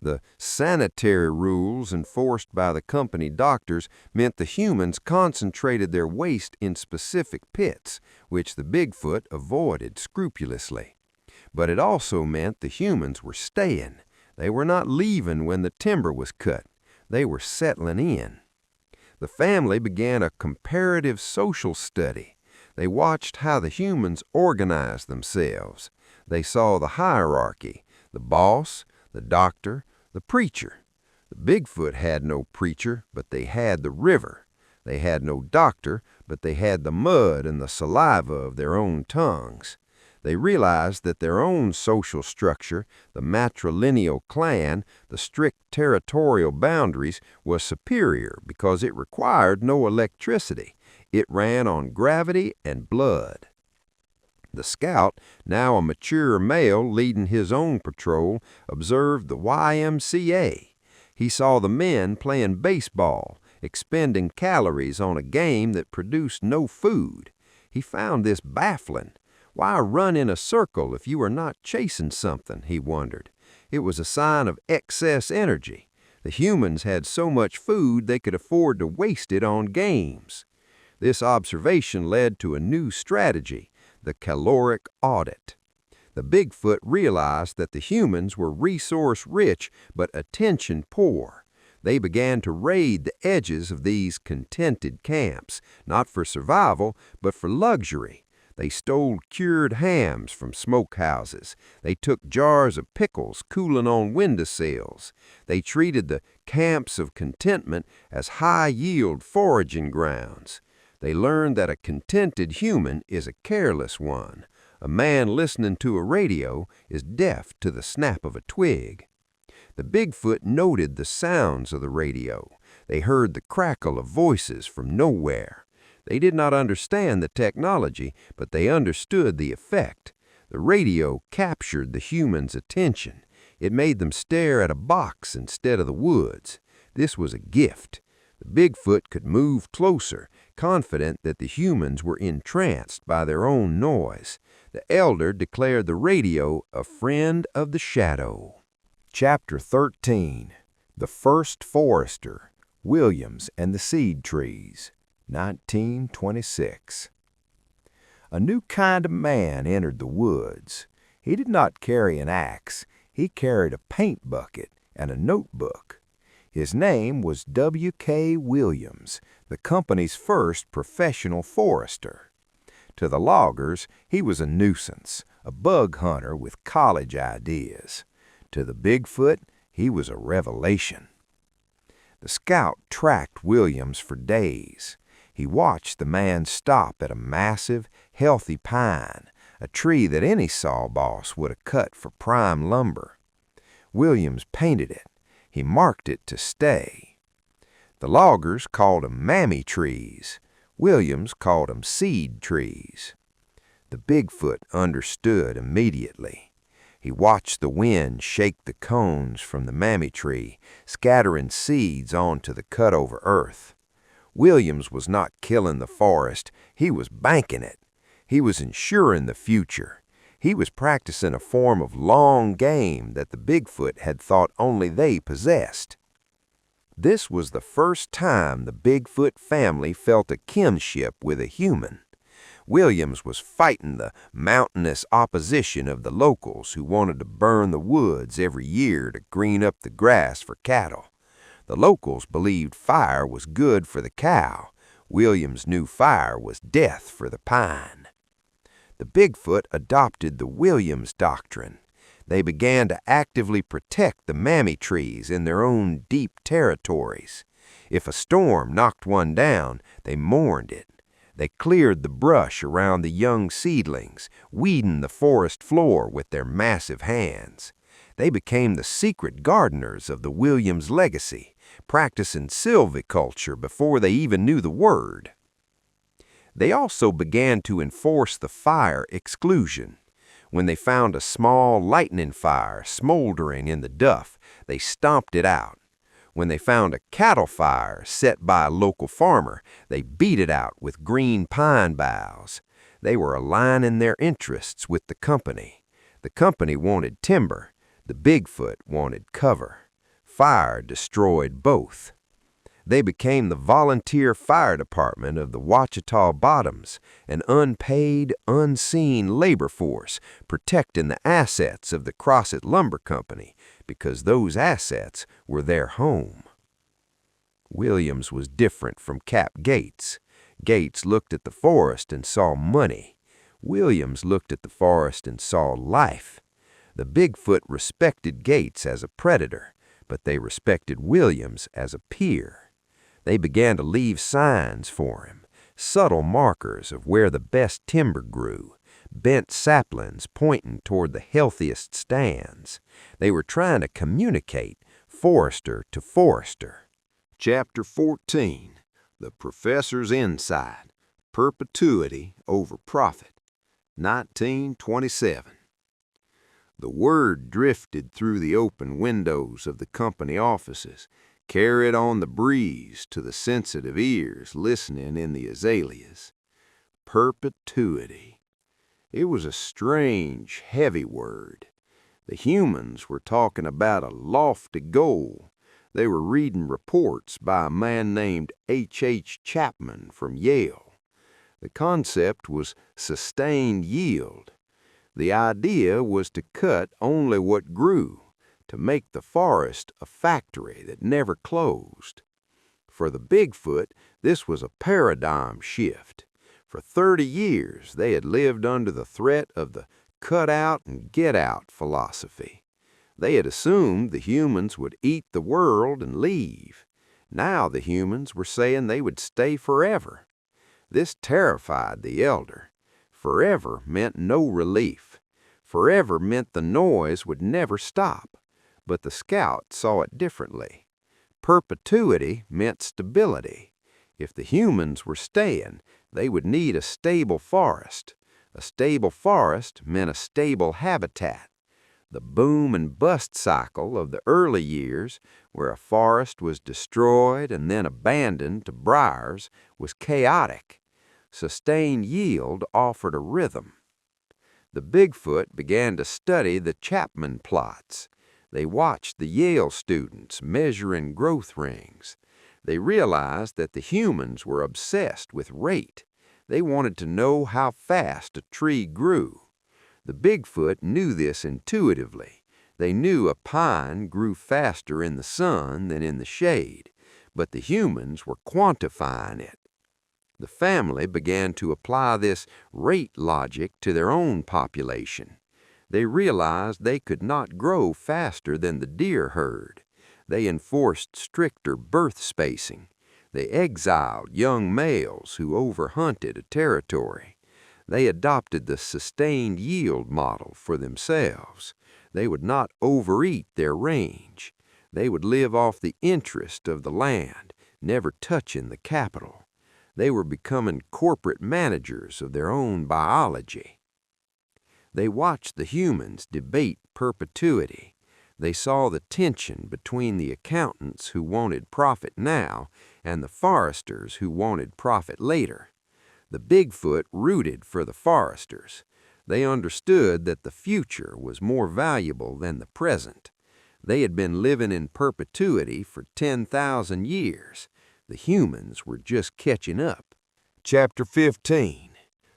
Speaker 1: The sanitary rules enforced by the company doctors meant the humans concentrated their waste in specific pits, which the Bigfoot avoided scrupulously. But it also meant the humans were staying. They were not leaving when the timber was cut. They were settling in. The family began a comparative social study. They watched how the humans organized themselves. They saw the hierarchy, the boss, the doctor, the preacher. The Bigfoot had no preacher, but they had the river. They had no doctor, but they had the mud and the saliva of their own tongues. They realized that their own social structure, the matrilineal clan, the strict territorial boundaries, was superior because it required no electricity. It ran on gravity and blood. The scout, now a mature male leading his own patrol, observed the YMCA. He saw the men playing baseball, expending calories on a game that produced no food. He found this baffling. Why run in a circle if you are not chasing something, he wondered. It was a sign of excess energy. The humans had so much food they could afford to waste it on games. This observation led to a new strategy, the caloric audit. The Bigfoot realized that the humans were resource-rich but attention-poor. They began to raid the edges of these contented camps, not for survival, but for luxury. They stole cured hams from smokehouses. They took jars of pickles cooling on windowsills. They treated the camps of contentment as high-yield foraging grounds. They learned that a contented human is a careless one. A man listening to a radio is deaf to the snap of a twig. The Bigfoot noted the sounds of the radio. They heard the crackle of voices from nowhere. They did not understand the technology, but they understood the effect. The radio captured the humans' attention. It made them stare at a box instead of the woods. This was a gift. The Bigfoot could move closer, confident that the humans were entranced by their own noise. The elder declared the radio a friend of the shadow. Chapter 13, The First Forester, Williams and the Seed Trees, 1926. A new kind of man entered the woods. He did not carry an axe. He carried a paint bucket and a notebook. His name was W.K. Williams, the company's first professional forester. To the loggers, he was a nuisance, a bug hunter with college ideas. To the Bigfoot, he was a revelation. The scout tracked Williams for days. He watched the man stop at a massive, healthy pine, a tree that any saw boss would have cut for prime lumber. Williams painted it. He marked it to stay. The loggers called them mammy trees. Williams called them seed trees. The Bigfoot understood immediately. He watched the wind shake the cones from the mammy tree, scattering seeds onto the cut-over earth. Williams was not killing the forest, he was banking it. He was ensuring the future. He was practicing a form of long game that the Bigfoot had thought only they possessed. This was the first time the Bigfoot family felt a kinship with a human. Williams was fighting the mountainous opposition of the locals who wanted to burn the woods every year to green up the grass for cattle. The locals believed fire was good for the cow. Williams knew fire was death for the pine. The Bigfoot adopted the Williams doctrine. They began to actively protect the mammy trees in their own deep territories. If a storm knocked one down, they mourned it. They cleared the brush around the young seedlings, weeding the forest floor with their massive hands. They became the secret gardeners of the Williams legacy, practicing silviculture before they even knew the word. They also began to enforce the fire exclusion. When they found a small lightning fire smoldering in the duff, they stomped it out. When they found a cattle fire set by a local farmer, they beat it out with green pine boughs. They were aligning their interests with the company. The company wanted timber. The Bigfoot wanted cover. Fire destroyed both. They became the volunteer fire department of the Ouachita Bottoms, an unpaid, unseen labor force protecting the assets of the Crossett Lumber Company because those assets were their home. Williams was different from Cap Gates. Gates looked at the forest and saw money. Williams looked at the forest and saw life. The Bigfoot respected Gates as a predator, but they respected Williams as a peer. They began to leave signs for him, subtle markers of where the best timber grew, bent saplings pointing toward the healthiest stands. They were trying to communicate forester to forester. Chapter 14, The Professor's Insight, Perpetuity Over Profit, 1927. The word drifted through the open windows of the company offices, carried on the breeze to the sensitive ears listening in the azaleas. Perpetuity. It was a strange, heavy word. The humans were talking about a lofty goal. They were reading reports by a man named H. Chapman from Yale. The concept was sustained yield. The idea was to cut only what grew, to make the forest a factory that never closed. For the Bigfoot, this was a paradigm shift. For 30 years, they had lived under the threat of the cut out and get out philosophy. They had assumed the humans would eat the world and leave. Now the humans were saying they would stay forever. This terrified the elder. Forever meant no relief. Forever meant the noise would never stop. But the scout saw it differently. Perpetuity meant stability. If the humans were staying, they would need a stable forest. A stable forest meant a stable habitat. The boom and bust cycle of the early years, where a forest was destroyed and then abandoned to briars, was chaotic. Sustained yield offered a rhythm. The Bigfoot began to study the Chapman plots. They watched the Yale students measuring growth rings. They realized that the humans were obsessed with rate. They wanted to know how fast a tree grew. The Bigfoot knew this intuitively. They knew a pine grew faster in the sun than in the shade, but the humans were quantifying it. The family began to apply this rate logic to their own population. They realized they could not grow faster than the deer herd. They enforced stricter birth spacing. They exiled young males who overhunted a territory. They adopted the sustained yield model for themselves. They would not overeat their range. They would live off the interest of the land, never touching the capital. They were becoming corporate managers of their own biology. They watched the humans debate perpetuity. They saw the tension between the accountants who wanted profit now and the foresters who wanted profit later. The Bigfoot rooted for the foresters. They understood that the future was more valuable than the present. They had been living in perpetuity for 10,000 years. The humans were just catching up. Chapter 15.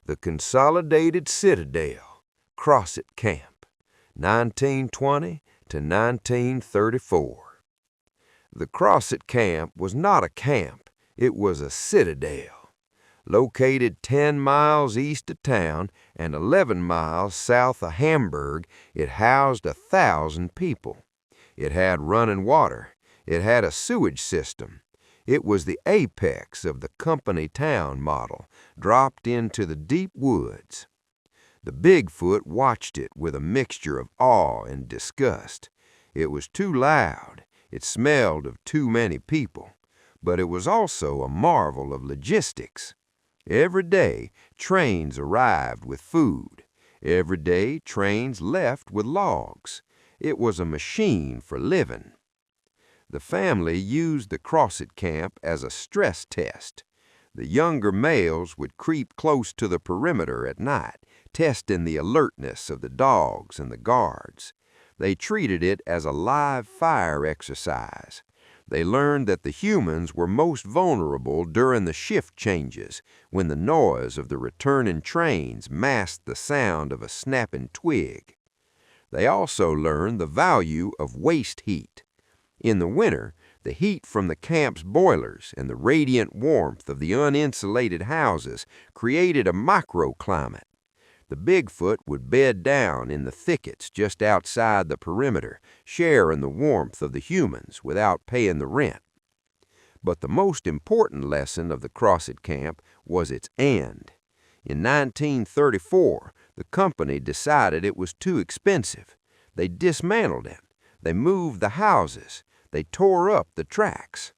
Speaker 1: The Consolidated Citadel, Crosset Camp, 1920 to 1934. The Crosset Camp was not a camp, it was a citadel. Located 10 miles east of town and 11 miles south of Hamburg, it housed 1,000 people. It had running water. It had a sewage system. It was the apex of the company town model, dropped into the deep woods. The Bigfoot watched it with a mixture of awe and disgust. It was too loud. It smelled of too many people. But it was also a marvel of logistics. Every day, trains arrived with food. Every day, trains left with logs. It was a machine for living. The family used the Crosset camp as a stress test. The younger males would creep close to the perimeter at night, testing the alertness of the dogs and the guards. They treated it as a live fire exercise. They learned that the humans were most vulnerable during the shift changes, when the noise of the returning trains masked the sound of a snapping twig. They also learned the value of waste heat. In the winter, the heat from the camp's boilers and the radiant warmth of the uninsulated houses created a microclimate. The Bigfoot would bed down in the thickets just outside the perimeter, sharing the warmth of the humans without paying the rent. But the most important lesson of the Crosset camp was its end. In 1934, the company decided it was too expensive. They dismantled it. They moved the houses. They tore up the tracks.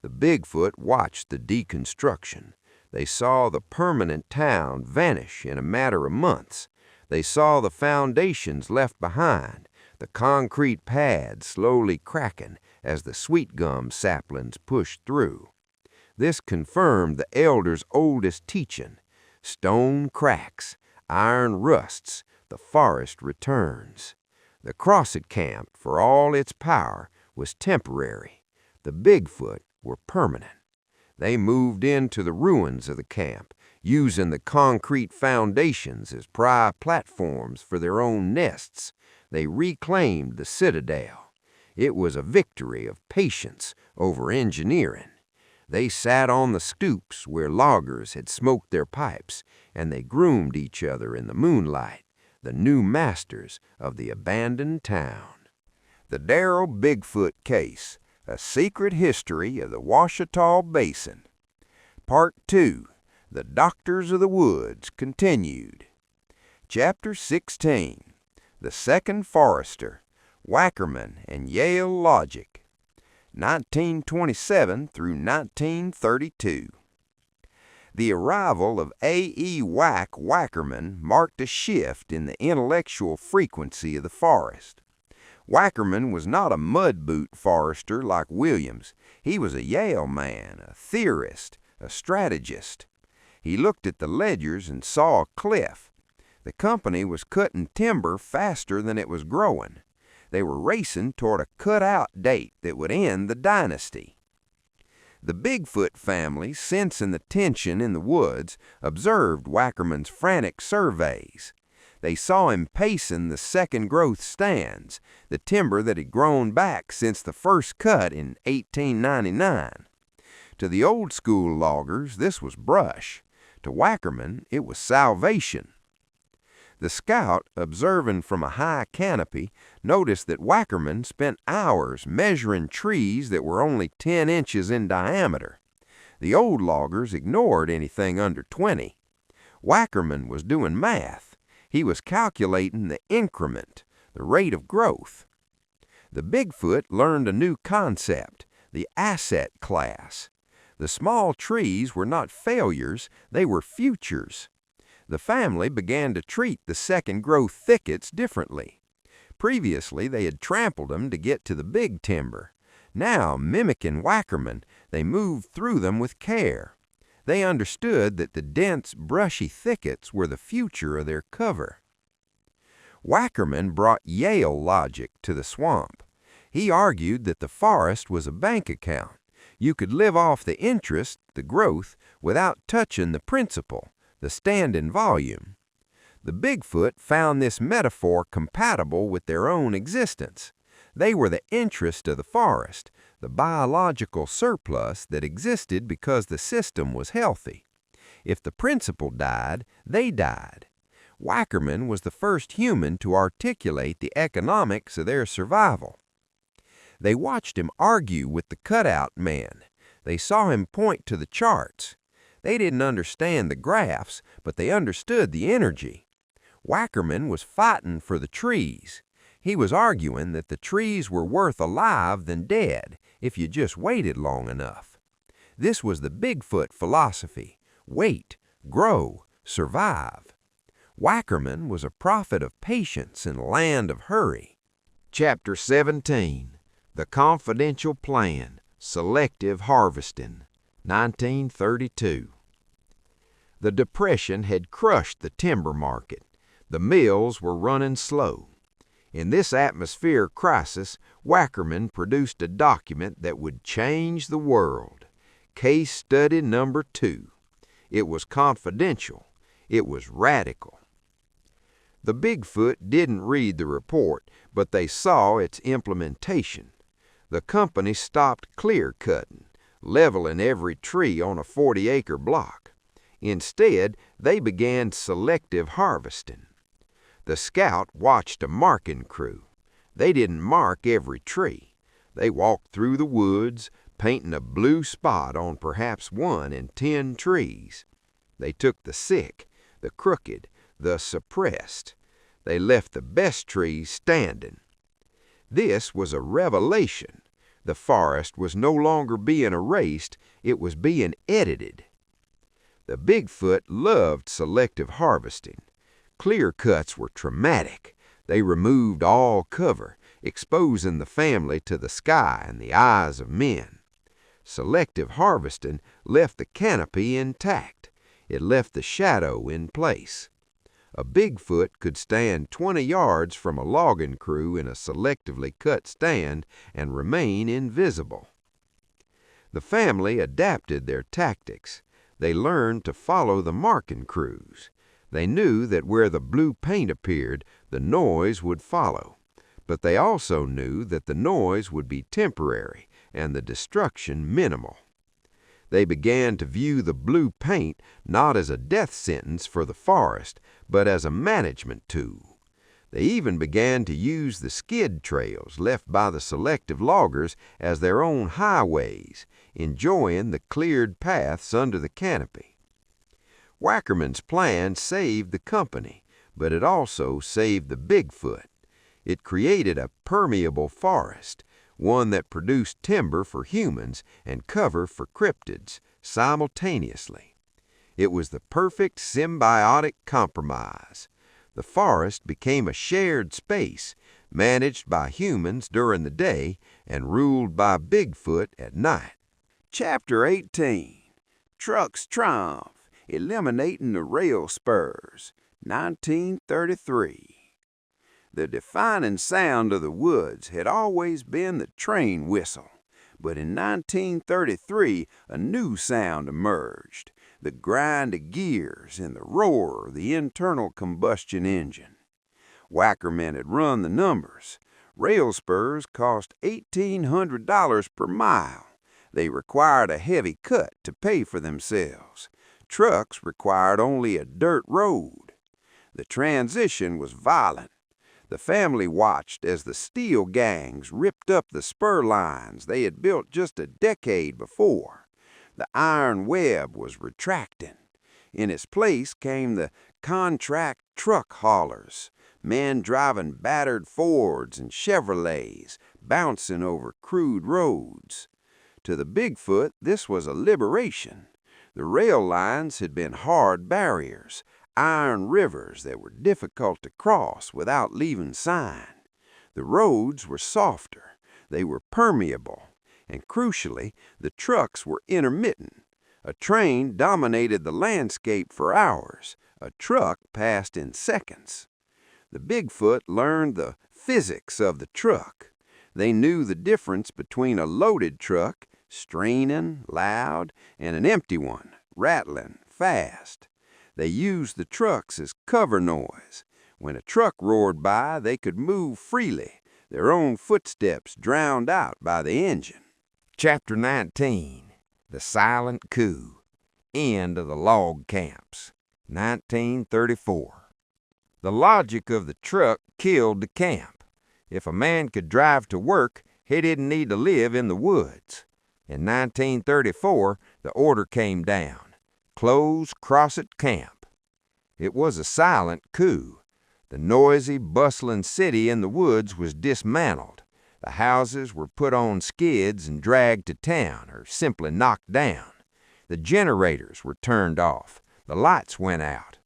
Speaker 1: The Bigfoot watched the deconstruction. They saw the permanent town vanish in a matter of months. They saw the foundations left behind, the concrete pads slowly cracking as the sweet gum saplings pushed through. This confirmed the elders' oldest teaching: stone cracks, iron rusts, the forest returns. The Crosset camp, for all its power, was temporary. The Bigfoot were permanent. They moved into the ruins of the camp, using the concrete foundations as pry platforms for their own nests. They reclaimed the citadel. It was a victory of patience over engineering. They sat on the stoops where loggers had smoked their pipes, and they groomed each other in the moonlight, the new masters of the abandoned town. The Darrell Bigfoot Case, A Secret History of the Ouachita Basin. Part 2, The Doctors of the Woods, continued. Chapter 16, The Second Forester, Wackerman and Yale Logic, 1927 through 1932. The arrival of A.E. Wackerman marked a shift in the intellectual frequency of the forest. Wackerman was not a mud-boot forester like Williams. He was a Yale man, a theorist, a strategist. He looked at the ledgers and saw a cliff. The company was cutting timber faster than it was growing. They were racing toward a cut-out date that would end the dynasty. The Bigfoot family, sensing the tension in the woods, observed Wackerman's frantic surveys. They saw him pacing the second-growth stands, the timber that had grown back since the first cut in 1899. To the old-school loggers, this was brush. To Wackerman, it was salvation. The scout, observing from a high canopy, noticed that Wackerman spent hours measuring trees that were only 10 inches in diameter. The old loggers ignored anything under 20. Wackerman was doing math. He was calculating the increment, the rate of growth. The Bigfoot learned a new concept, the asset class. The small trees were not failures, they were futures. The family began to treat the second-growth thickets differently. Previously, they had trampled them to get to the big timber. Now, mimicking Wackerman, they moved through them with care. They understood that the dense, brushy thickets were the future of their cover. Wackerman brought Yale logic to the swamp. He argued that the forest was a bank account. You could live off the interest, the growth, without touching the principal, the standing volume. The Bigfoot found this metaphor compatible with their own existence. They were the interest of the forest, the biological surplus that existed because the system was healthy. If the principal died, they died. Wackerman was the first human to articulate the economics of their survival. They watched him argue with the cutout man. They saw him point to the charts. They didn't understand the graphs, but they understood the energy. Wackerman was fighting for the trees. He was arguing that the trees were worth alive than dead if you just waited long enough. This was the Bigfoot philosophy: wait, grow, survive. Wackerman was a prophet of patience in a land of hurry.
Speaker 2: Chapter 17. The Confidential Plan, Selective Harvesting, 1932. The Depression had crushed the timber market. The mills were running slow. In this atmospheric crisis, Wackerman produced a document that would change the world. Case Study Number 2. It was confidential. It was radical. The Bigfoot didn't read the report, but they saw its implementation. The company stopped clear-cutting, leveling every tree on a 40-acre block. Instead, they began selective harvesting. The scout watched a marking crew. They didn't mark every tree. They walked through the woods, painting a blue spot on perhaps 1 in 10 trees. They took the sick, the crooked, the suppressed. They left the best trees standing. This was a revelation. The forest was no longer being erased, it was being edited. The Bigfoot loved selective harvesting. Clear cuts were traumatic. They removed all cover, exposing the family to the sky and the eyes of men. Selective harvesting left the canopy intact. It left the shadow in place. A Bigfoot could stand 20 yards from a logging crew in a selectively cut stand and remain invisible. The family adapted their tactics. They learned to follow the marking crews. They knew that where the blue paint appeared, the noise would follow. But they also knew that the noise would be temporary and the destruction minimal. They began to view the blue paint not as a death sentence for the forest, but as a management tool. They even began to use the skid trails left by the selective loggers as their own highways, enjoying the cleared paths under the canopy. Wackerman's plan saved the company, but it also saved the Bigfoot. It created a permeable forest, one that produced timber for humans and cover for cryptids simultaneously. It was the perfect symbiotic compromise. The forest became a shared space, managed by humans during the day and ruled by Bigfoot at night.
Speaker 3: Chapter 18. Trucks Triumph, Eliminating the Rail Spurs, 1933. The defining sound of the woods had always been the train whistle, but in 1933 a new sound emerged, the grind of gears and the roar of the internal combustion engine. Wackerman had run the numbers. Rail spurs cost $1,800 per mile. They required a heavy cut to pay for themselves. Trucks required only a dirt road. The transition was violent. The family watched as the steel gangs ripped up the spur lines they had built just a decade before. The iron web was retracting. In its place came the contract truck haulers, men driving battered Fords and Chevrolets, bouncing over crude roads. To the Bigfoot, this was a liberation. The rail lines had been hard barriers, iron rivers that were difficult to cross without leaving sign. The roads were softer, they were permeable, and crucially, the trucks were intermittent. A train dominated the landscape for hours. A truck passed in seconds. The Bigfoot learned the physics of the truck. They knew the difference between a loaded truck, straining, loud, and an empty one, rattling, fast. They used the trucks as cover noise. When a truck roared by, they could move freely, their own footsteps drowned out by the engine.
Speaker 1: Chapter 19, The Silent Coup, End of the Log Camps, 1934. The logic of the truck killed the camp. If a man could drive to work, he didn't need to live in the woods. In 1934, the order came down: close Crossett Camp. It was a silent coup. The noisy, bustling city in the woods was dismantled. The houses were put on skids and dragged to town, or simply knocked down. The generators were turned off. The lights went out.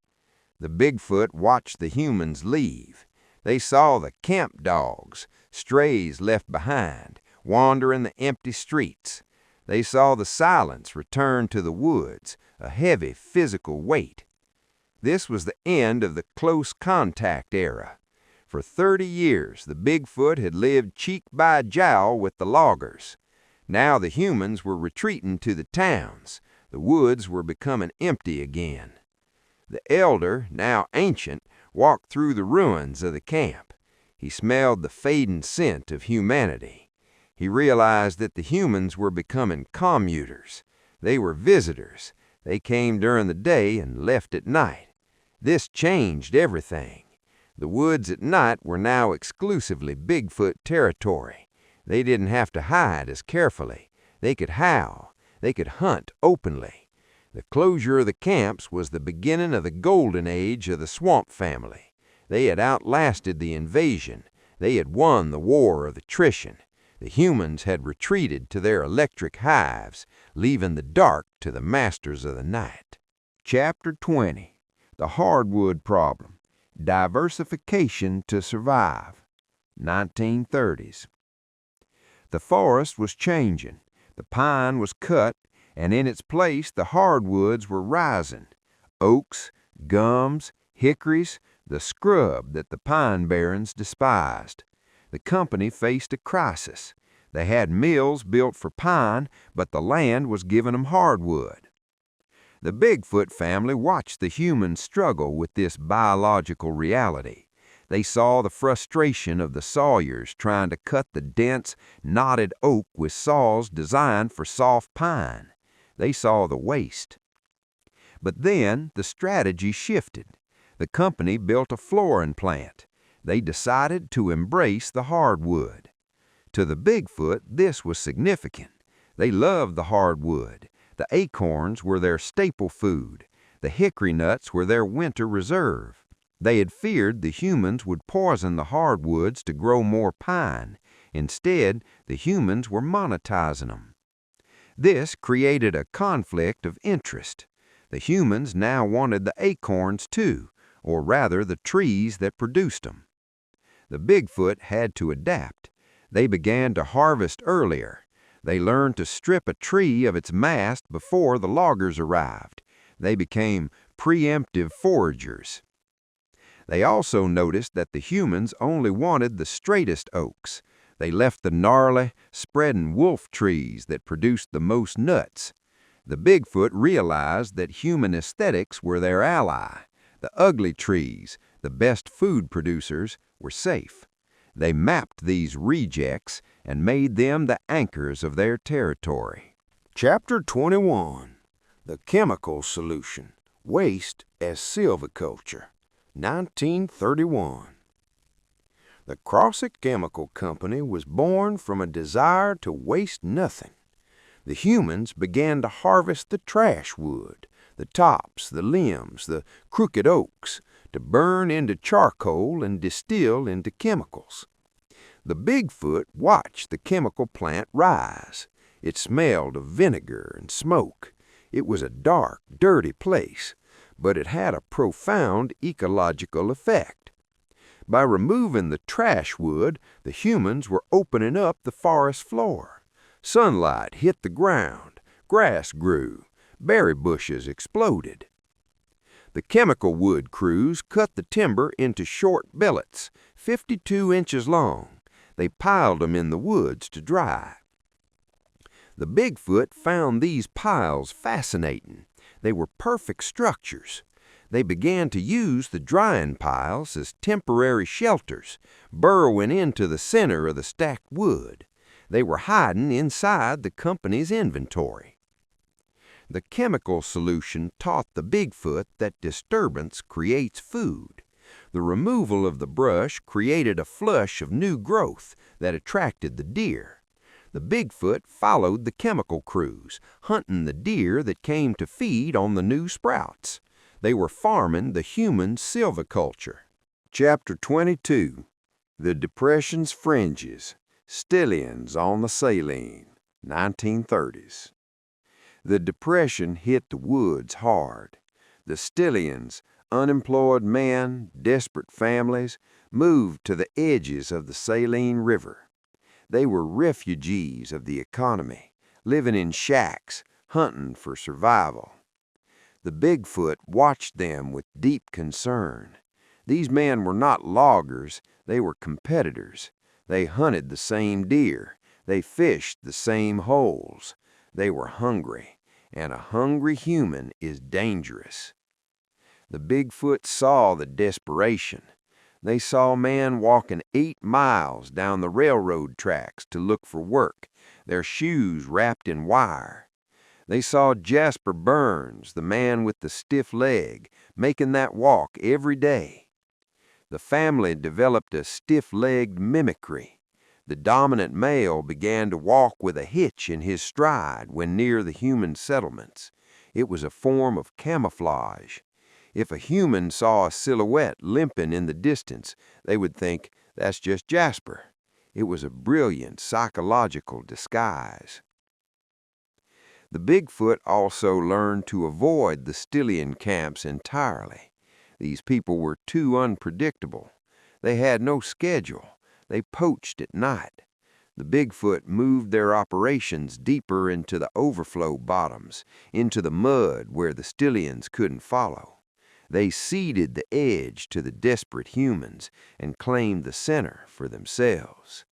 Speaker 1: The Bigfoot watched the humans leave. They saw the camp dogs, strays left behind, wandering the empty streets. They saw the silence return to the woods, a heavy physical weight. This was the end of the close contact era. For 30 years, the Bigfoot had lived cheek by jowl with the loggers. Now the humans were retreating to the towns. The woods were becoming empty again. The elder, now ancient, walked through the ruins of the camp. He smelled the fading scent of humanity. He realized that the humans were becoming commuters. They were visitors. They came during the day and left at night. This changed everything. The woods at night were now exclusively Bigfoot territory. They didn't have to hide as carefully. They could howl. They could hunt openly. The closure of the camps was the beginning of the golden age of the swamp family. They had outlasted the invasion. They had won the war of attrition. The humans had retreated to their electric hives, leaving the dark to the masters of the night. Chapter 20, The Hardwood Problem, Diversification to Survive, 1930s. The forest was changing. The pine was cut, and in its place the hardwoods were rising. Oaks, gums, hickories, the scrub that the pine barrens despised. The company faced a crisis. They had mills built for pine, but the land was giving them hardwood. The Bigfoot family watched the humans struggle with this biological reality. They saw the frustration of the sawyers trying to cut the dense, knotted oak with saws designed for soft pine. They saw the waste. But then the strategy shifted. The company built a flooring plant. They decided to embrace the hardwood. To the Bigfoot, this was significant. They loved the hardwood. The acorns were their staple food. The hickory nuts were their winter reserve. They had feared the humans would poison the hardwoods to grow more pine. Instead, the humans were monetizing them. This created a conflict of interest. The humans now wanted the acorns too, or rather the trees that produced them. The Bigfoot had to adapt. They began to harvest earlier. They learned to strip a tree of its mast before the loggers arrived. They became preemptive foragers. They also noticed that the humans only wanted the straightest oaks. They left the gnarly, spreading wolf trees that produced the most nuts. The Bigfoot realized that human aesthetics were their ally. The ugly trees, the best food producers, were safe. They mapped these rejects and made them the anchors of their territory. Chapter 21, The Chemical Solution, Waste as Silviculture, 1931. The Crossett Chemical Company was born from a desire to waste nothing. The humans began to harvest the trash wood, the tops, the limbs, the crooked oaks, to burn into charcoal and distill into chemicals. The Bigfoot watched the chemical plant rise. It smelled of vinegar and smoke. It was a dark, dirty place.
Speaker 3: but it had a profound ecological effect. By removing the trash wood, the humans were opening up the forest floor. Sunlight hit the ground, grass grew, berry bushes exploded. The chemical wood crews cut the timber into short billets, 52 inches long. They piled them in the woods to dry. The Bigfoot found these piles fascinating. They were perfect structures. They began to use the drying piles as temporary shelters, burrowing into the center of the stacked wood. They were hiding inside the company's inventory. The chemical solution taught the Bigfoot that disturbance creates food. The removal of the brush created a flush of new growth that attracted the deer. The Bigfoot followed the chemical crews, hunting the deer that came to feed on the new sprouts. They were farming the human silviculture. Chapter 22. The Depression's Fringes. Stillions on the Saline, 1930s. The Depression hit the woods hard. The Stillions, unemployed men, desperate families, moved to the edges of the Saline River. They were refugees of the economy, living in shacks, hunting for survival. The Bigfoot watched them with deep concern. These men were not loggers, they were competitors. They hunted the same deer. They fished the same holes. They were hungry, and a hungry human is dangerous. The Bigfoot saw the desperation. They saw men walking 8 miles down the railroad tracks to look for work, their shoes wrapped in wire. They saw Jasper Burns, the man with the stiff leg, making that walk every day. The family developed a stiff-legged mimicry. The dominant male began to walk with a hitch in his stride when near the human settlements. It was a form of camouflage. If a human saw a silhouette limping in the distance, they would think, that's just Jasper. It was a brilliant psychological disguise. The Bigfoot also learned to avoid the Stillion camps entirely. These people were too unpredictable. They had no schedule. They poached at night. The Bigfoot moved their operations deeper into the overflow bottoms, into the mud where the Stillions couldn't follow. They ceded the edge to the desperate humans and claimed the center for themselves.